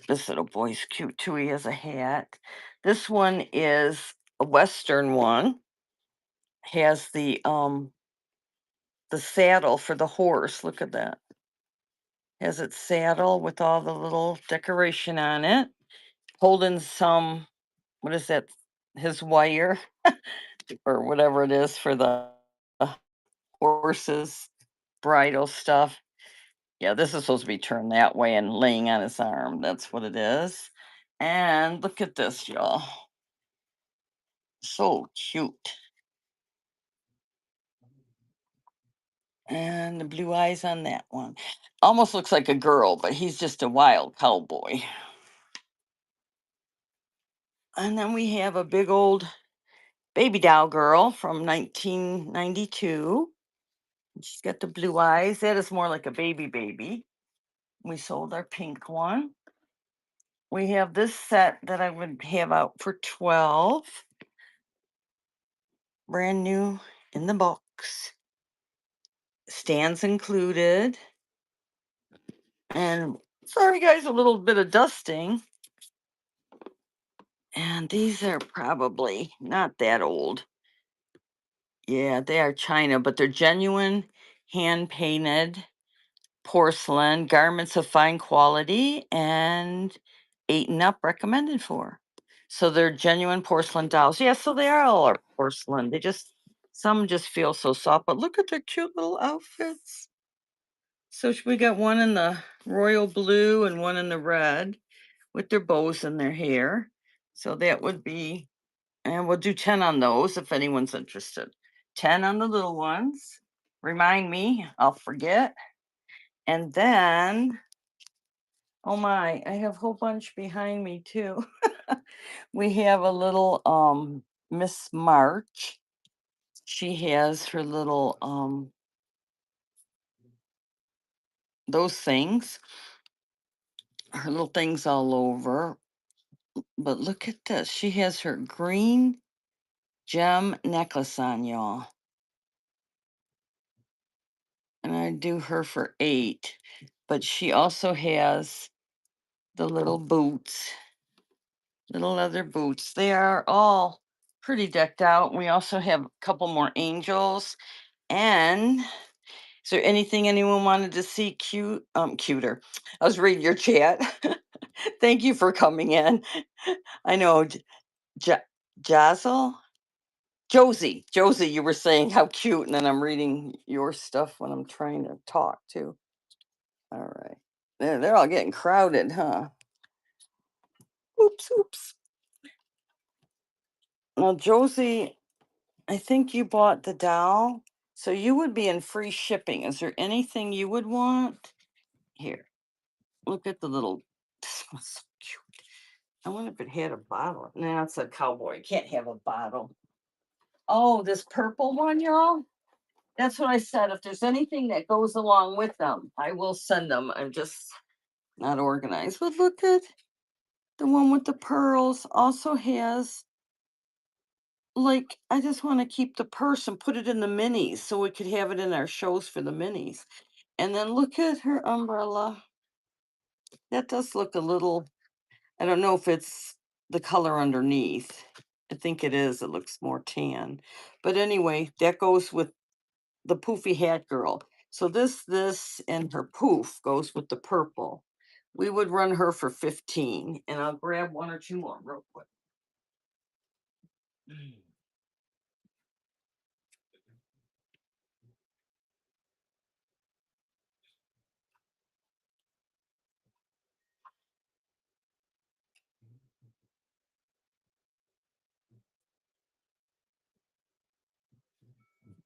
this little boy's cute too. He has a hat. This one is a Western one, has the saddle for the horse. Look at that. Has its saddle with all the little decoration on it, holding some, what is that? His wire or whatever it is for the horse's bridle stuff. Yeah, this is supposed to be turned that way and laying on his arm. That's what it is. And look at this, y'all. So cute. And the blue eyes on that one. Almost looks like a girl, but he's just a wild cowboy. And then we have a big old baby doll girl from 1992. She's got the blue eyes. That is more like a baby. We sold our pink one. We have this set that I would have out for 12. Brand new in the box. Stands included. And sorry guys, a little bit of dusting. And these are probably not that old. Yeah, they are China, but they're genuine, hand painted porcelain, garments of fine quality, and 8 and up recommended for. So they're genuine porcelain dolls. Yeah, so they are all are porcelain. Some just feel so soft, but look at their cute little outfits. So we got one in the royal blue and one in the red with their bows in their hair. So that would be, and we'll do 10 on those if anyone's interested. 10 on the little ones. Remind me, I'll forget. And then, oh my, I have a whole bunch behind me too. We have a little Miss March. She has her little those things, her little things all over. But look at this. She has her green gem necklace on, y'all. And I do her for 8. But she also has the little boots, little leather boots. They are all pretty decked out. We also have a couple more angels. And is there anything anyone wanted to see cuter? I was reading your chat. Thank you for coming in. I know Jazzle, Josie, you were saying how cute, and then I'm reading your stuff when I'm trying to talk too. All right. They're all getting crowded, huh? Oops. Now, Josie, I think you bought the doll, so you would be in free shipping. Is there anything you would want? Here, look at the little. This one's so cute. I wonder if it had a bottle. Nah, it's a cowboy. It can't have a bottle. Oh, this purple one, y'all. That's what I said. If there's anything that goes along with them, I will send them. I'm just not organized. But look at The one with the pearls also has, like, I just want to keep the purse and put it in the minis so we could have it in our shows for the minis. And then look at her umbrella. That does look a little, I don't know if it's the color underneath. I think it is. It looks more tan. But anyway, that goes with the poofy hat girl. So this, and her poof goes with the purple. We would run her for 15, and I'll grab one or two more real quick.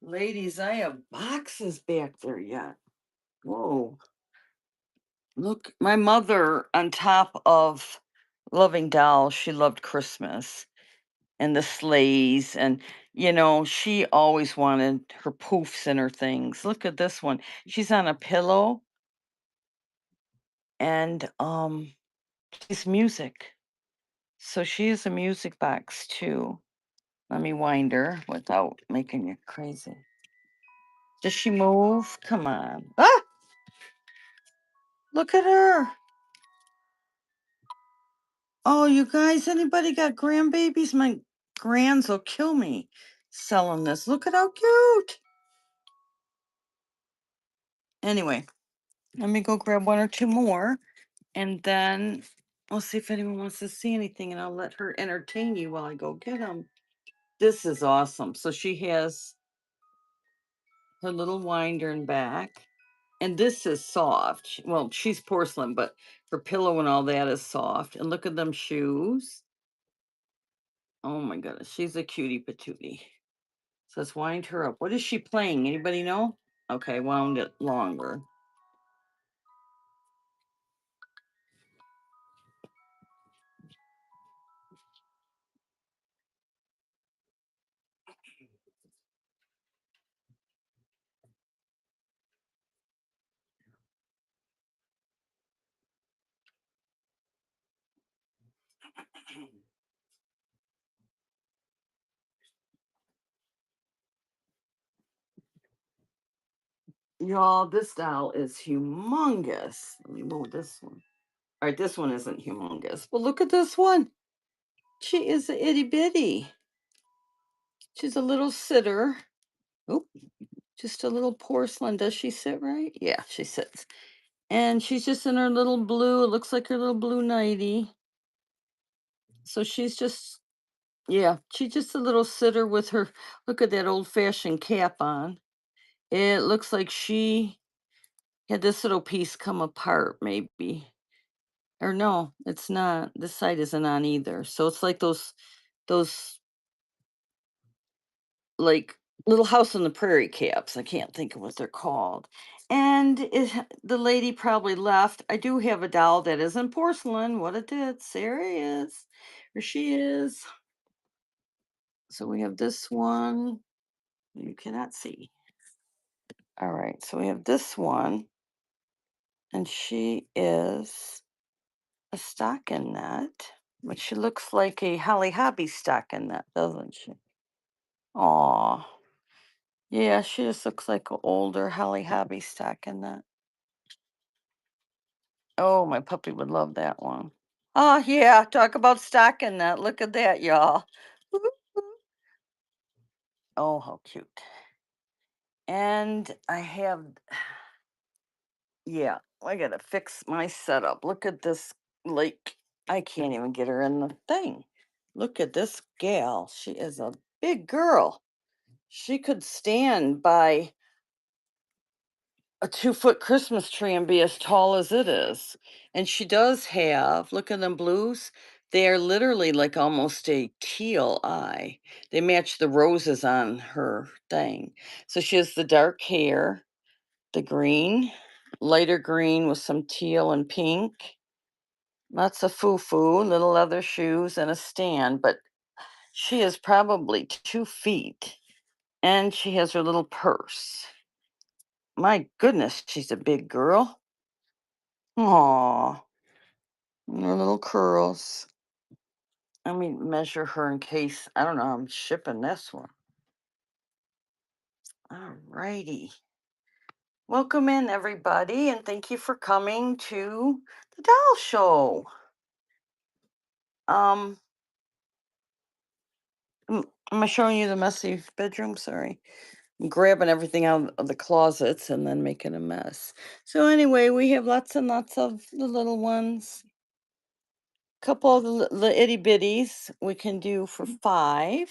Ladies, I have boxes back there yet. Whoa. Look, my mother, on top of loving dolls, she loved Christmas and the sleighs. And, she always wanted her poofs and her things. Look at this one. She's on a pillow and she's music. So she is a music box too. Let me wind her without making you crazy. Does she move? Come on. Ah! Look at her. Oh, you guys, anybody got grandbabies? My grands will kill me selling this. Look at how cute. Anyway, let me go grab one or two more and then I'll see if anyone wants to see anything and I'll let her entertain you while I go get them. This is awesome. So she has her little winder and back. And this is soft. Well, she's porcelain, but her pillow and all that is soft. And look at them shoes. Oh my goodness, she's a cutie patootie. So let's wind her up. What is she playing? Anybody know? Okay, wound it longer. Y'all, this doll is humongous. Let me move this one. All right, this one isn't humongous. But look at this one. She is a itty bitty. She's a little sitter. Oop, just a little porcelain. Does she sit right? Yeah, she sits. And she's just in her little blue, it looks like her little blue nightie. So she's just, yeah, she's just a little sitter with her, look at that old fashioned cap on. It looks like she had this little piece come apart, maybe. Or no, it's not. This side isn't on either. So it's like those like little house on the prairie caps. I can't think of what they're called. And the lady probably left. I do have a doll that isn't porcelain. What it did. There he is. Or she is. So we have this one. You cannot see. All right. So we have this one. And she is a stockinette. But she looks like a Holly Hobby stockinette, doesn't she? Aw. Yeah, she just looks like an older Holly Hobby stockinette. Oh, my puppy would love that one. Oh, yeah. Talk about stockinette. Look at that, y'all. Oh, how cute. And I have, yeah, I gotta fix my setup. Look at this, like, I can't even get her in the thing. Look at this gal. She is a big girl. She could stand by a 2-foot Christmas tree and be as tall as it is. And she does have, look at them blues. They are literally like almost a teal eye. They match the roses on her thing. So she has the dark hair, the green, lighter green with some teal and pink. Lots of foo-foo, little leather shoes, and a stand. But she is probably 2 feet. And she has her little purse. My goodness, she's a big girl. Aw. And her little curls. Let me measure her in case I don't know. I'm shipping this one. All righty. Welcome in, everybody, and thank you for coming to the doll show. Um, am I showing you the messy bedroom? Sorry. I'm grabbing everything out of the closets and then making a mess. So anyway, we have lots and lots of the little ones. Couple of the itty bitties we can do for 5.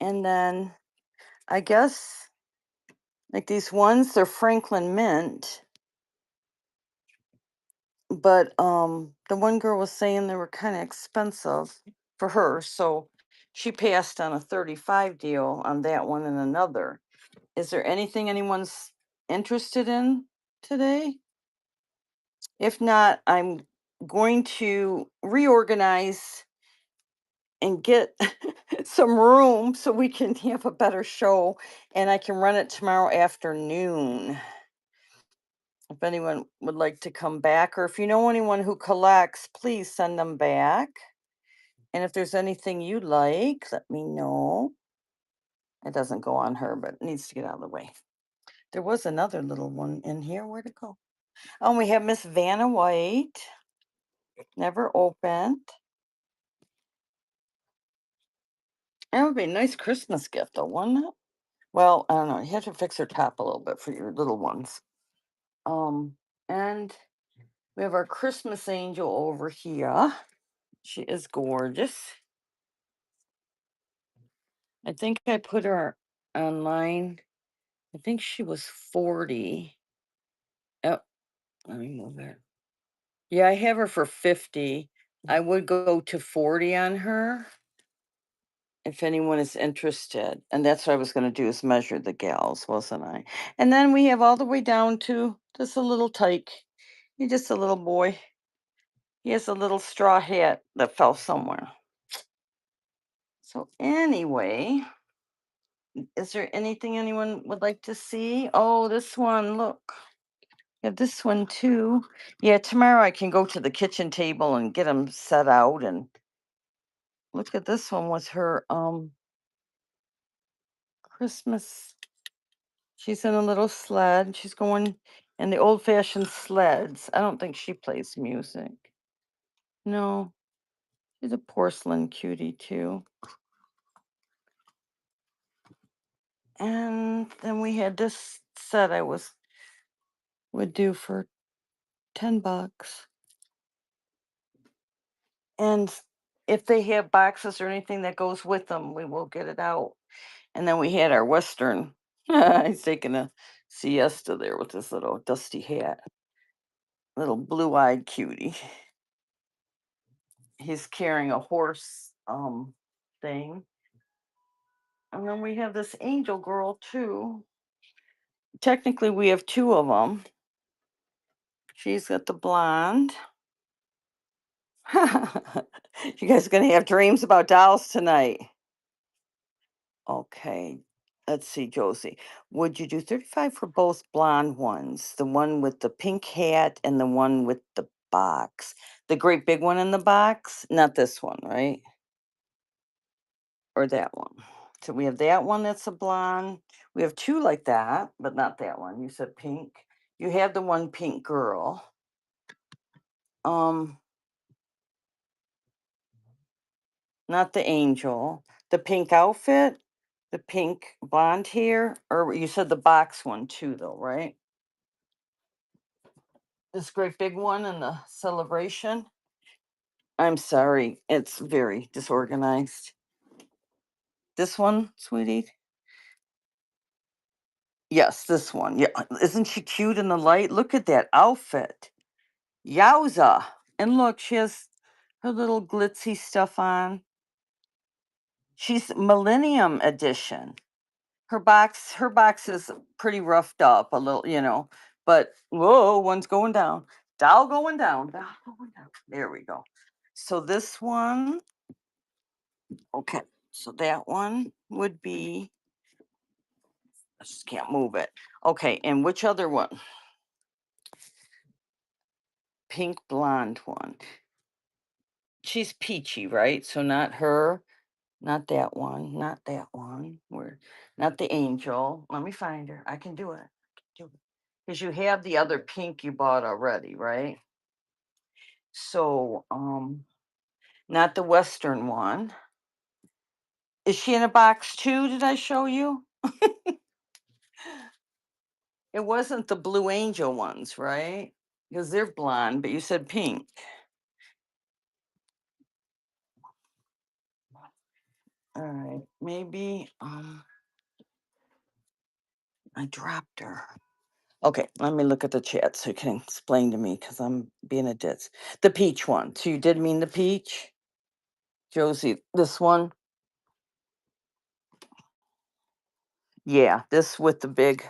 And then I guess like these ones, they're Franklin Mint. But the one girl was saying they were kind of expensive for her, so she passed on a 35 deal on that one and another. Is there anything anyone's interested in today? If not, I'm going to reorganize and get some room so we can have a better show and I can run it tomorrow afternoon. If anyone would like to come back, or if you know anyone who collects, please send them back. And if there's anything you like, let me know. It doesn't go on her, but it needs to get out of the way. There was another little one in here. Where'd it go? Oh, we have Miss Vanna White. Never opened. That would be a nice Christmas gift, though, wouldn't it? Well, I don't know. You have to fix her top a little bit for your little ones. And we have our Christmas angel over here. She is gorgeous. I think I put her online. I think she was 40. Oh, let me move it. Yeah, I have her for 50. I would go to 40 on her if anyone is interested. And that's what I was going to do is measure the gals, wasn't I? And then we have all the way down to just a little tyke. He's just a little boy. He has a little straw hat that fell somewhere. So anyway, is there anything anyone would like to see? Oh, this one, look. Yeah, this one too. Yeah, tomorrow I can go to the kitchen table and get them set out and look at this one with her Christmas. She's in a little sled. She's going in the old-fashioned sleds. I don't think she plays music. No. She's a porcelain cutie too. And then we had this set I would do for $10. And if they have boxes or anything that goes with them, we will get it out. And then we had our Western. He's taking a siesta there with this little dusty hat. Little blue-eyed cutie. He's carrying a horse thing. And then we have this angel girl too. Technically, we have 2 of them. She's got the blonde. You guys are gonna have dreams about dolls tonight. Okay. Let's see, Josie. Would you do 35 for both blonde ones? The one with the pink hat and the one with the box. The great big one in the box? Not this one, right? Or that one. So we have that one that's a blonde. We have 2 like that, but not that one. You said pink. You have the one pink girl. Um, Not the angel. The pink outfit, the pink blonde hair, or you said the box one too, though, right? This great big one in the celebration. I'm sorry, it's very disorganized. This one, sweetie? Yes, this one. Yeah, isn't she cute in the light? Look at that outfit. Yowza. And look, she has her little glitzy stuff on. She's Millennium Edition. Her box is pretty roughed up a little, but whoa, one's going down. Doll going down. Doll going down. There we go. So this one, okay. So that one would be I just can't move it. Okay, and which other one? pink blonde one. She's peachy, right? So not her, not that one, not that one. Where, not the angel. Let me find her. I can do it. Because you have the other pink you bought already, right? So, not the Western one. Is she in a box too? Did I show you? It wasn't the Blue Angel ones, right? Because they're blonde, but you said pink. All right, maybe I dropped her. Okay, let me look at the chat so you can explain to me because I'm being a ditz. The peach one. So you did mean the peach? Josie, this one? Yeah, this with the big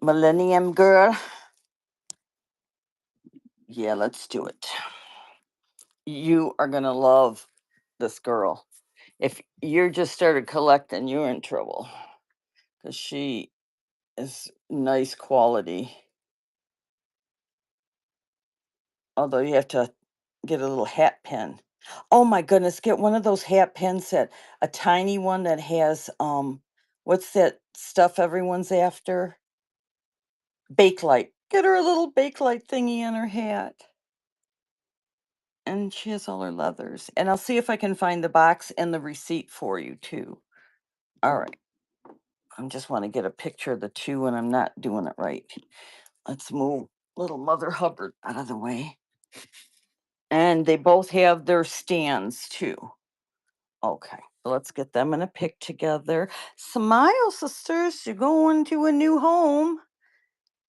Millennium girl. Yeah, let's do it. You are gonna love this girl. If you're just started collecting, you're in trouble because she is nice quality. Although you have to get a little hat pin. Oh my goodness, get one of those hat pins that a tiny one that has what's that stuff everyone's after? Bakelite. Get her a little Bakelite thingy in her hat. And she has all her leathers. And I'll see if I can find the box and the receipt for you too. All right. I just want to get a picture of the two and I'm not doing it right. Let's move little Mother Hubbard out of the way. And they both have their stands too. Okay, so let's get them in a pic together. Smile, sisters. You're going to a new home.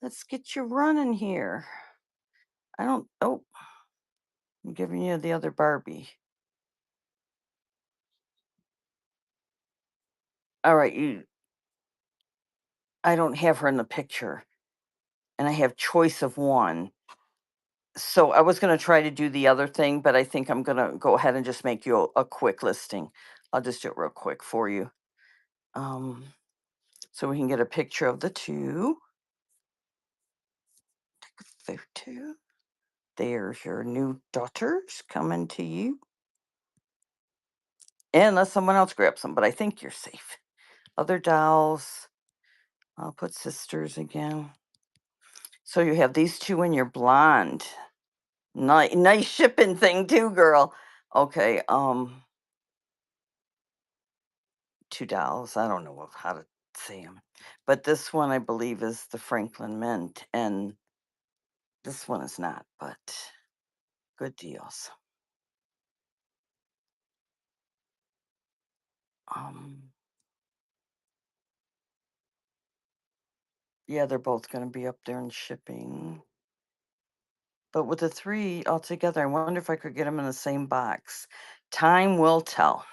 Let's get you running here. I don't, oh, I'm giving you the other Barbie. All right, I don't have her in the picture. And I have choice of one. So I was going to try to do the other thing, but I think I'm going to go ahead and just make you a quick listing. I'll just do it real quick for you. So we can get a picture of the two. There two. There's your new daughters coming to you. Unless someone else grabs them, but I think you're safe. Other dolls. I'll put sisters again. So you have these two in your blonde. Nice shipping thing too, girl. Okay, two dolls. I don't know how to say them. But this one I believe is the Franklin Mint, and this one is not, but good deals. Yeah, they're both going to be up there in shipping. But with the three altogether, I wonder if I could get them in the same box. Time will tell.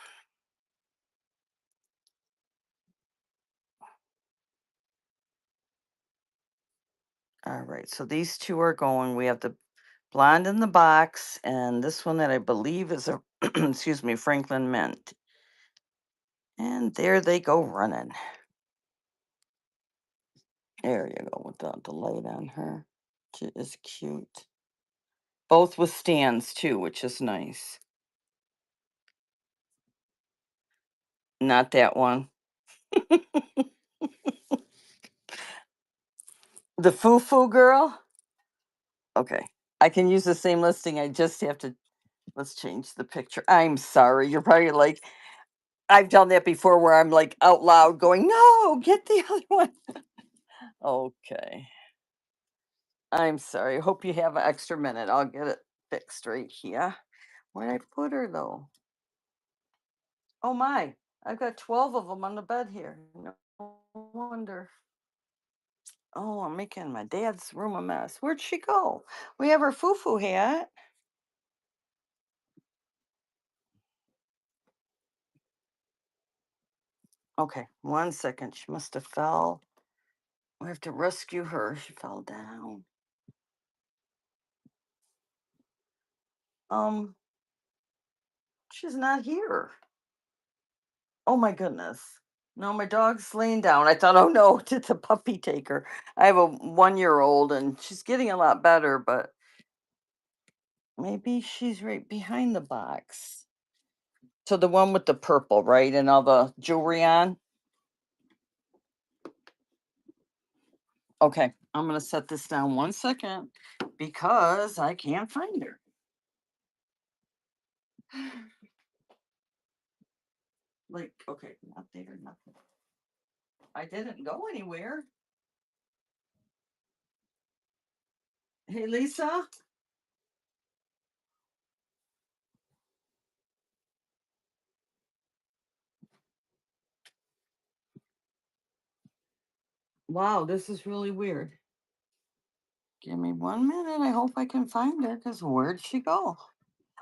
All right, so these two are going. We have the blonde in the box, and this one that I believe is a, excuse me, Franklin Mint. And there they go running. There you go, without the light on her. She is cute. Both with stands too, which is nice. Not that one. The Foo Foo girl? Okay. I can use the same listing. I just have to, let's change the picture. I'm sorry. You're probably like, I've done that before where I'm like out loud going, no, get the other one. Okay. I'm sorry. Hope you have an extra minute. I'll get it fixed right here. Where'd I put her though? Oh my, I've got 12 of them on the bed here. No wonder. Oh, I'm making my dad's room a mess. Where'd she go? We have her foo-foo hat. Okay, 1 second. She must have fell. We have to rescue her. She fell down. Um, she's not here. Oh my goodness. No, my dog's laying down. I thought, oh no, it's a puppy taker. I have a 1-year-old and she's getting a lot better, but Maybe she's right behind the box. So the one with the purple, right? And all the jewelry on? Okay, I'm gonna set this down 1 second because I can't find her. Like, okay, not there, nothing. I didn't go anywhere. Hey, Lisa? Wow, this is really weird. Give me 1 minute. I hope I can find her because where'd she go?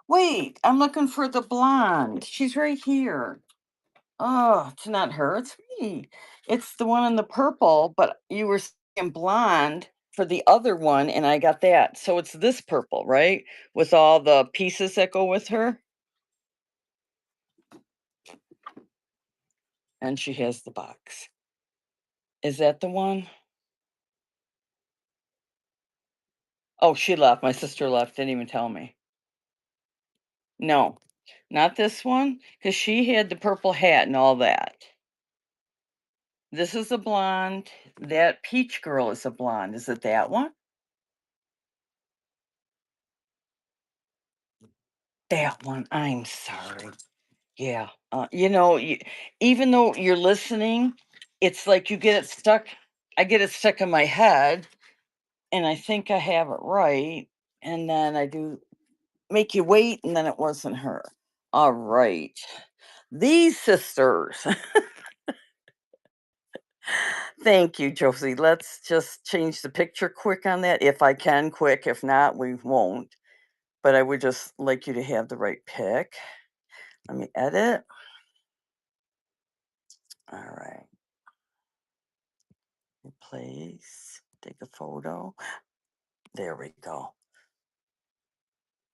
Wait, I'm looking for the blonde. She's right here. Oh, it's not her, it's me. It's the one in the purple, but you were saying blonde for the other one, and I got that. So it's this purple, right? With all the pieces that go with her. And she has the box. Is that the one? Oh, she left. My sister left. Didn't even tell me. No, not this one, because she had the purple hat and all that. This is a blonde. That peach girl is a blonde. Is it that one? That one. I'm sorry. Yeah. Even though you're listening, it's like you get it stuck. I get it stuck in my head, and I think I have it right. And then I do make you wait, and then it wasn't her. All right. These sisters. Thank you, Josie. Let's just change the picture quick on that if I can, quick. If not, we won't. But I would just like you to have the right pick. Let me edit. All right. Replace. Take a photo. There we go.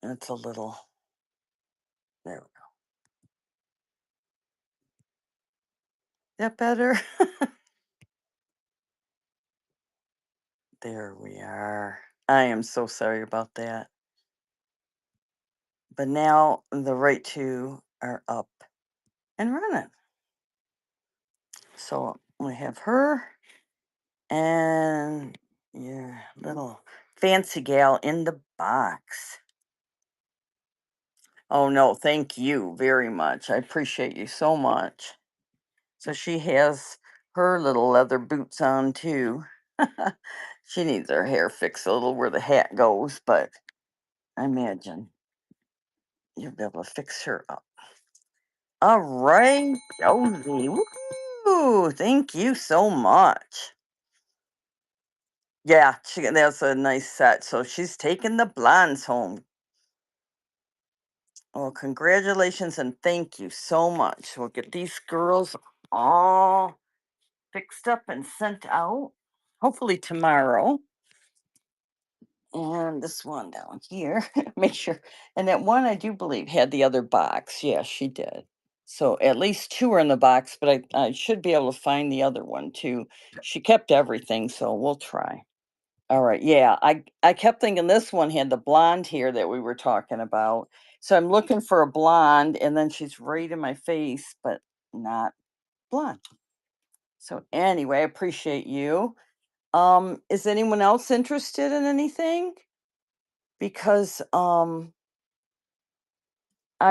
It's a little. There we go. That better? There we are. I am so sorry about that. But now the right two are up and running. So we have her and your little fancy gal in the box. Oh no, thank you very much. I appreciate you so much. So she has her little leather boots on too. She needs her hair fixed a little where the hat goes, but I imagine you'll be able to fix her up. All right, Josie. Woo! Thank you so much. Yeah, that's a nice set. So she's taking the blondes home. Well, congratulations and thank you so much. We'll get these girls all fixed up and sent out, hopefully tomorrow. And this one down here, make sure. And that one I do believe had the other box. Yeah, she did. So at least two are in the box, but I should be able to find the other one too. She kept everything, so we'll try. All right. Yeah, I kept thinking this one had the blonde here that we were talking about. So I'm looking for a blonde, and then she's right in my face, but not blonde. So anyway, I appreciate you. Is anyone else interested in anything? Because I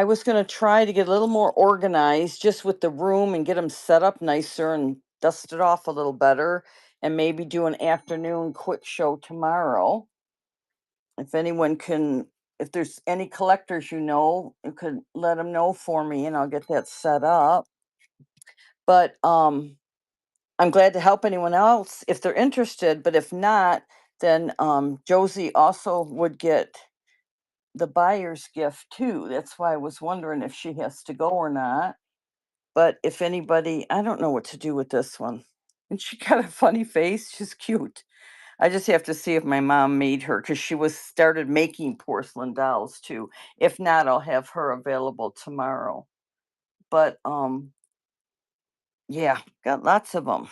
was gonna try to get a little more organized just with the room and get them set up nicer and dust it off a little better, and maybe do an afternoon quick show tomorrow. If anyone can, if there's any collectors you could let them know for me, and I'll get that set up. But I'm glad to help anyone else if they're interested. But if not, then Josie also would get the buyer's gift too. That's why I was wondering if she has to go or not. But if anybody, I don't know what to do with this one. And she got a funny face. She's cute. I just have to see if my mom made her because she was started making porcelain dolls too. If not, I'll have her available tomorrow. But yeah, got lots of them.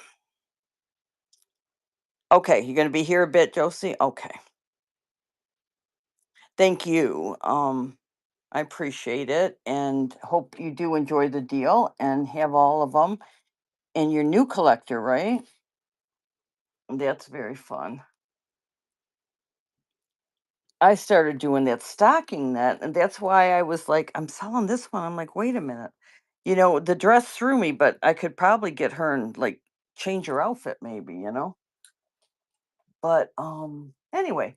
Okay, you're gonna be here a bit, Josie. Okay, Thank you. I appreciate it and hope you do enjoy the deal and have all of them. And your new collector, right? That's very fun. I started doing that stocking net, and that's why I was like, I'm selling this one. I'm like, wait a minute. The dress threw me, but I could probably get her and like change her outfit maybe. But anyway,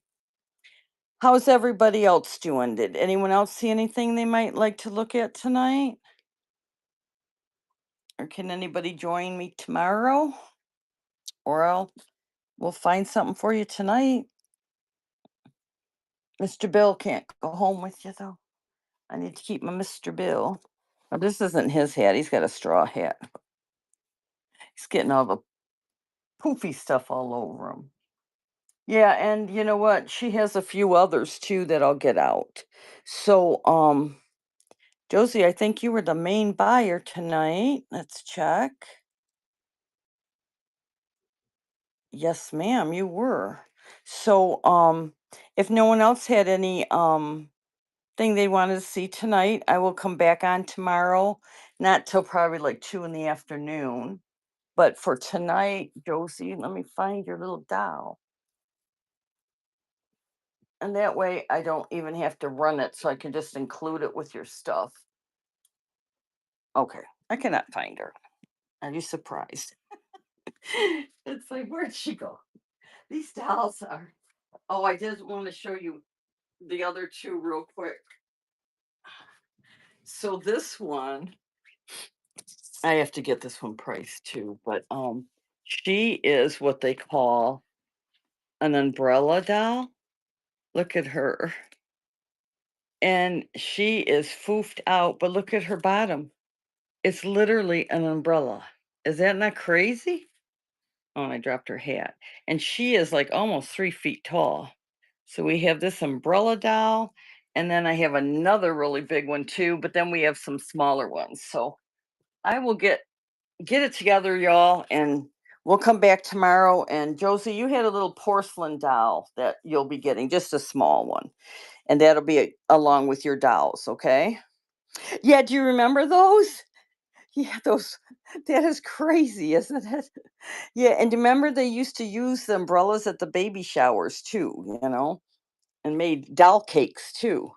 how's everybody else doing? Did anyone else see anything they might like to look at tonight? Or can anybody join me tomorrow? Or we'll find something for you tonight. Mr. Bill can't go home with you though. I need to keep my Mr. Bill. Oh, this isn't his hat. He's got a straw hat. He's getting all the poofy stuff all over him. Yeah, and you know what? She has a few others too that I'll get out. So, Josie, I think you were the main buyer tonight. Let's check. Yes, ma'am, you were. So, if no one else had any thing they wanted to see tonight, I will come back on tomorrow, not till probably like 2 in the afternoon. But for tonight, Josie, let me find your little doll. And that way I don't even have to run it, so I can just include it with your stuff. Okay, I cannot find her. Are you surprised? It's like, where'd she go? These dolls are. Oh, I did want to show you the other two real quick. So this one, I have to get this one priced too, but she is what they call an umbrella doll. Look at her. And she is foofed out, but look at her bottom. It's literally an umbrella. Is that not crazy? Oh, and I dropped her hat. And she is like almost 3 feet tall. So we have this umbrella doll, and then I have another really big one too, but then we have some smaller ones. So I will get it together, y'all, and we'll come back tomorrow. And Josie, you had a little porcelain doll that you'll be getting, just a small one. And that'll be along with your dolls, okay? Yeah, do you remember those? Yeah, those that is crazy, isn't it? Yeah, and remember they used to use the umbrellas at the baby showers too, and made doll cakes too.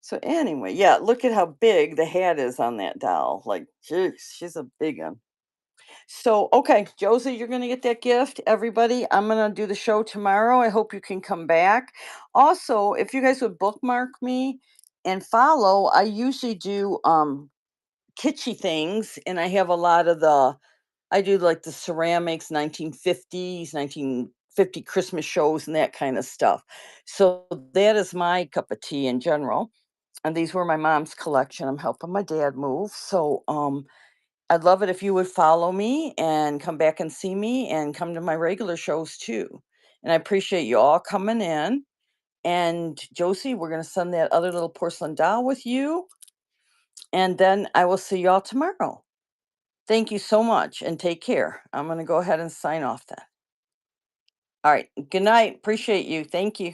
So anyway, yeah, look at how big the hat is on that doll. Like, jeez, she's a big one. So, okay, Josie, you're gonna get that gift. Everybody, I'm gonna do the show tomorrow. I hope you can come back. Also, if you guys would bookmark me and follow, I usually do kitschy things, and I have a lot of I do like the ceramics, 1950s, 1950 Christmas shows and that kind of stuff. So that is my cup of tea in general. And these were my mom's collection. I'm helping my dad move. So I'd love it if you would follow me and come back and see me and come to my regular shows too. And I appreciate you all coming in. And Josie, we're gonna send that other little porcelain doll with you. And then I will see y'all tomorrow. Thank you so much and take care. I'm going to go ahead and sign off then. All right. Good night. Appreciate you. Thank you.